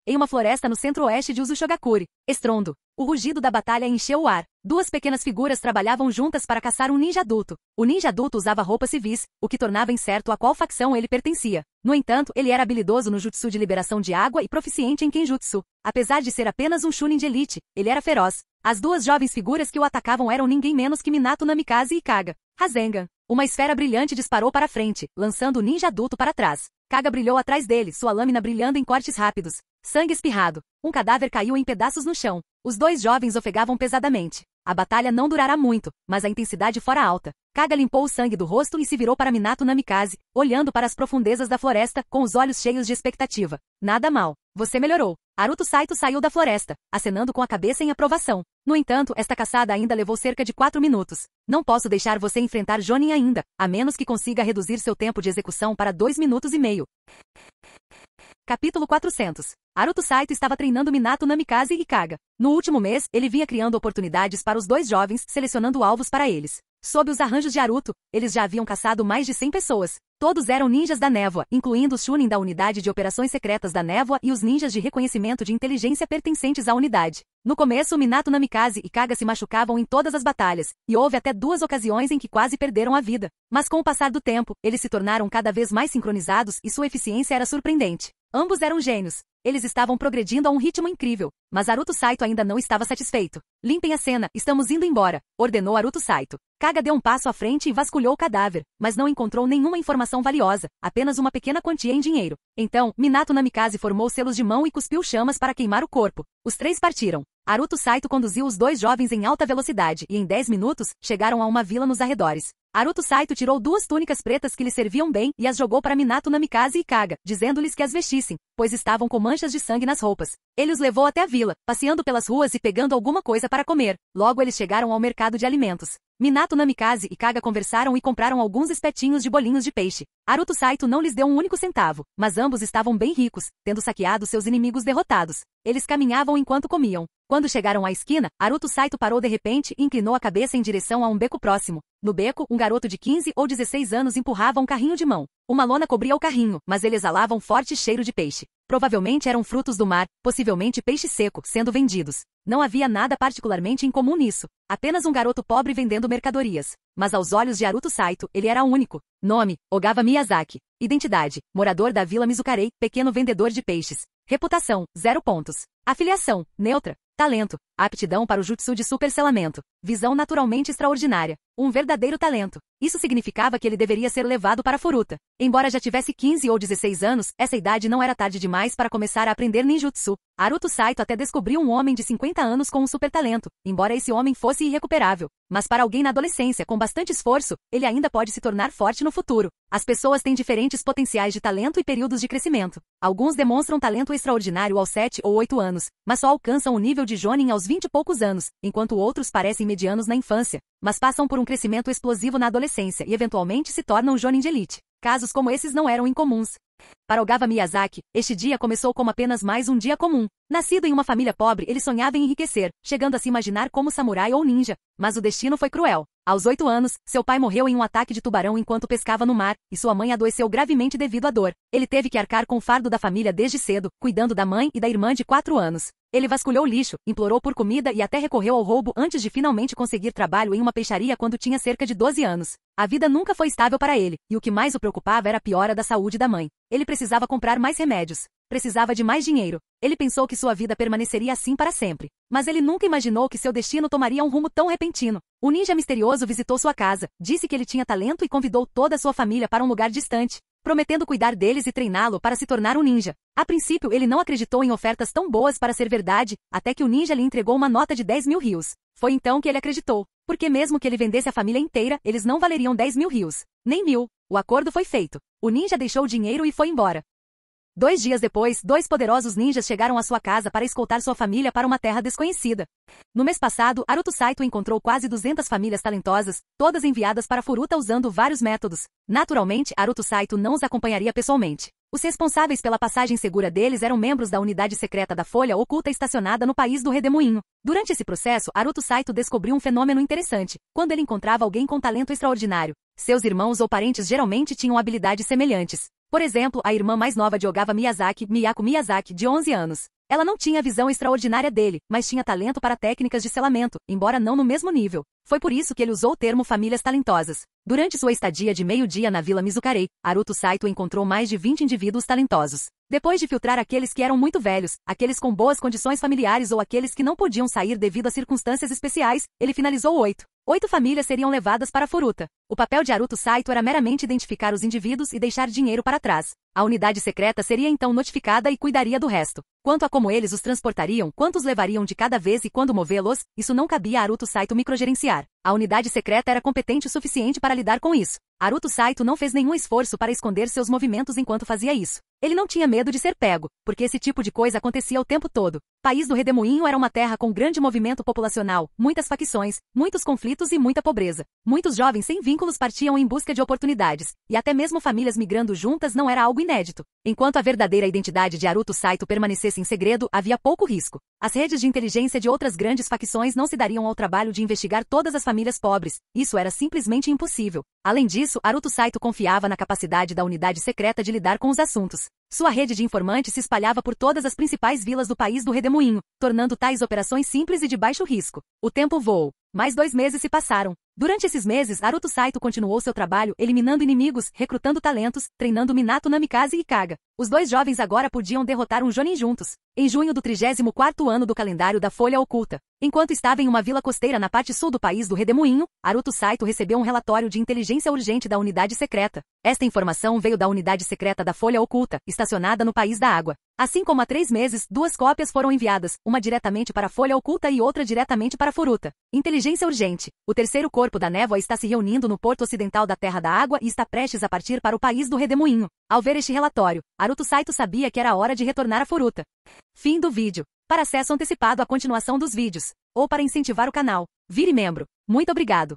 Em uma floresta no centro-oeste de Uzushogakure, estrondo. O rugido da batalha encheu o ar. Duas pequenas figuras trabalhavam juntas para caçar um ninja adulto. O ninja adulto usava roupas civis, o que tornava incerto a qual facção ele pertencia. No entanto, ele era habilidoso no jutsu de liberação de água e proficiente em kenjutsu. Apesar de ser apenas um chunin de elite, ele era feroz. As duas jovens figuras que o atacavam eram ninguém menos que Minato Namikaze e Kaga. Rasengan. Uma esfera brilhante disparou para frente, lançando o ninja adulto para trás. Kaga brilhou atrás dele, sua lâmina brilhando em cortes rápidos. Sangue espirrado. Um cadáver caiu em pedaços no chão. Os dois jovens ofegavam pesadamente. A batalha não durará muito, mas a intensidade fora alta. Kaga limpou o sangue do rosto e se virou para Minato Namikaze, olhando para as profundezas da floresta, com os olhos cheios de expectativa. Nada mal. Você melhorou. Haruto Saito saiu da floresta, acenando com a cabeça em aprovação. No entanto, esta caçada ainda levou cerca de 4 minutos. Não posso deixar você enfrentar Jonin ainda, a menos que consiga reduzir seu tempo de execução para 2 minutos e meio. Capítulo 400. Haruto Saito estava treinando Minato Namikaze e Kaga. No último mês, ele vinha criando oportunidades para os dois jovens, selecionando alvos para eles. Sob os arranjos de Haruto, eles já haviam caçado mais de 100 pessoas. Todos eram ninjas da névoa, incluindo os Chunin da unidade de operações secretas da névoa e os ninjas de reconhecimento de inteligência pertencentes à unidade. No começo, Minato Namikaze e Kaga se machucavam em todas as batalhas, e houve até 2 ocasiões em que quase perderam a vida. Mas com o passar do tempo, eles se tornaram cada vez mais sincronizados e sua eficiência era surpreendente. Ambos eram gênios. Eles estavam progredindo a um ritmo incrível, mas Haruto Saito ainda não estava satisfeito. Limpem a cena, estamos indo embora, ordenou Haruto Saito. Kaga deu um passo à frente e vasculhou o cadáver, mas não encontrou nenhuma informação valiosa, apenas uma pequena quantia em dinheiro. Então, Minato Namikaze formou selos de mão e cuspiu chamas para queimar o corpo. Os 3 partiram. Haruto Saito conduziu os 2 jovens em alta velocidade e em 10 minutos, chegaram a uma vila nos arredores. Haruto Saito tirou 2 túnicas pretas que lhe serviam bem e as jogou para Minato Namikaze e Kaga, dizendo-lhes que as vestissem, pois estavam com manchas de sangue nas roupas. Ele os levou até a vila, passeando pelas ruas e pegando alguma coisa para comer. Logo eles chegaram ao mercado de alimentos. Minato Namikaze e Kaga conversaram e compraram alguns espetinhos de bolinhos de peixe. Haruto Saito não lhes deu um único centavo, mas ambos estavam bem ricos, tendo saqueado seus inimigos derrotados. Eles caminhavam enquanto comiam. Quando chegaram à esquina, Haruto Saito parou de repente e inclinou a cabeça em direção a um beco próximo. No beco, um garoto de 15 ou 16 anos empurrava um carrinho de mão. Uma lona cobria o carrinho, mas ele exalava um forte cheiro de peixe. Provavelmente eram frutos do mar, possivelmente peixe seco, sendo vendidos. Não havia nada particularmente incomum nisso. Apenas um garoto pobre vendendo mercadorias. Mas aos olhos de Haruto Saito, ele era único. Nome: Ogawa Miyazaki. Identidade: morador da Vila Mizukarei, pequeno vendedor de peixes. Reputação: 0 pontos. Afiliação: neutra. Talento: aptidão para o jutsu de superselamento. Visão naturalmente extraordinária. Um verdadeiro talento. Isso significava que ele deveria ser levado para Furuta. Embora já tivesse 15 ou 16 anos, essa idade não era tarde demais para começar a aprender ninjutsu. Haruto Saito até descobriu um homem de 50 anos com um super talento, embora esse homem fosse irrecuperável. Mas para alguém na adolescência com bastante esforço, ele ainda pode se tornar forte no futuro. As pessoas têm diferentes potenciais de talento e períodos de crescimento. Alguns demonstram talento extraordinário aos 7 ou 8 anos, mas só alcançam o nível de Jonin aos 20 e poucos anos, enquanto outros parecem medianos na infância, mas passam por um crescimento explosivo na adolescência e eventualmente se tornam Jonin de elite. Casos como esses não eram incomuns. Para Ogawa Miyazaki, este dia começou como apenas mais um dia comum. Nascido em uma família pobre, ele sonhava em enriquecer, chegando a se imaginar como samurai ou ninja. Mas o destino foi cruel. Aos 8 anos, seu pai morreu em um ataque de tubarão enquanto pescava no mar, e sua mãe adoeceu gravemente devido à dor. Ele teve que arcar com o fardo da família desde cedo, cuidando da mãe e da irmã de 4 anos. Ele vasculhou o lixo, implorou por comida e até recorreu ao roubo antes de finalmente conseguir trabalho em uma peixaria quando tinha cerca de 12 anos. A vida nunca foi estável para ele, e o que mais o preocupava era a piora da saúde da mãe. Ele precisava comprar mais remédios. Precisava de mais dinheiro. Ele pensou que sua vida permaneceria assim para sempre. Mas ele nunca imaginou que seu destino tomaria um rumo tão repentino. O ninja misterioso visitou sua casa, disse que ele tinha talento e convidou toda a sua família para um lugar distante, prometendo cuidar deles e treiná-lo para se tornar um ninja. A princípio, ele não acreditou em ofertas tão boas para ser verdade, até que o ninja lhe entregou uma nota de 10.000 rios. Foi então que ele acreditou, porque mesmo que ele vendesse a família inteira, eles não valeriam 10.000 rios, nem 1.000. O acordo foi feito. O ninja deixou o dinheiro e foi embora. 2 dias depois, 2 poderosos ninjas chegaram à sua casa para escoltar sua família para uma terra desconhecida. No mês passado, Haruto Saito encontrou quase 200 famílias talentosas, todas enviadas para Furuta usando vários métodos. Naturalmente, Haruto Saito não os acompanharia pessoalmente. Os responsáveis pela passagem segura deles eram membros da unidade secreta da Folha Oculta estacionada no país do Redemoinho. Durante esse processo, Haruto Saito descobriu um fenômeno interessante. Quando ele encontrava alguém com talento extraordinário, seus irmãos ou parentes geralmente tinham habilidades semelhantes. Por exemplo, a irmã mais nova de Ogawa Miyazaki, Miyako Miyazaki, de 11 anos. Ela não tinha a visão extraordinária dele, mas tinha talento para técnicas de selamento, embora não no mesmo nível. Foi por isso que ele usou o termo famílias talentosas. Durante sua estadia de meio-dia na Vila Mizukarei, Haruto Saito encontrou mais de 20 indivíduos talentosos. Depois de filtrar aqueles que eram muito velhos, aqueles com boas condições familiares ou aqueles que não podiam sair devido a circunstâncias especiais, ele finalizou 8. 8 famílias seriam levadas para Furuta. O papel de Haruto Saito era meramente identificar os indivíduos e deixar dinheiro para trás. A unidade secreta seria então notificada e cuidaria do resto. Quanto a como eles os transportariam, quantos levariam de cada vez e quando movê-los, isso não cabia a Haruto Saito microgerenciar. A unidade secreta era competente o suficiente para lidar com isso. Haruto Saito não fez nenhum esforço para esconder seus movimentos enquanto fazia isso. Ele não tinha medo de ser pego, porque esse tipo de coisa acontecia o tempo todo. O país do Redemoinho era uma terra com grande movimento populacional, muitas facções, muitos conflitos e muita pobreza. Muitos jovens sem vínculos partiam em busca de oportunidades, e até mesmo famílias migrando juntas não era algo inédito. Enquanto a verdadeira identidade de Haruto Saito permanecesse em segredo, havia pouco risco. As redes de inteligência de outras grandes facções não se dariam ao trabalho de investigar todas as famílias pobres. Isso era simplesmente impossível. Além disso, Haruto Saito confiava na capacidade da unidade secreta de lidar com os assuntos. Sua rede de informantes se espalhava por todas as principais vilas do país do Redemoinho, tornando tais operações simples e de baixo risco. O tempo voou. Mais 2 meses se passaram. Durante esses meses, Haruto Saito continuou seu trabalho eliminando inimigos, recrutando talentos, treinando Minato Namikaze e Kaga. Os 2 jovens agora podiam derrotar um Jonin juntos. Em junho do 34º ano do calendário da Folha Oculta, enquanto estava em uma vila costeira na parte sul do país do Redemoinho, Haruto Saito recebeu um relatório de inteligência urgente da unidade secreta. Esta informação veio da unidade secreta da Folha Oculta, estacionada no país da água. Assim como há 3 meses, 2 cópias foram enviadas, uma diretamente para a Folha Oculta e outra diretamente para Furuta. Inteligência urgente. O terceiro corpo da névoa está se reunindo no porto ocidental da Terra da Água e está prestes a partir para o país do Redemoinho. Ao ver este relatório, Haruto Saito sabia que era a hora de retornar a Furuta. Fim do vídeo. Para acesso antecipado à continuação dos vídeos, ou para incentivar o canal, vire membro. Muito obrigado.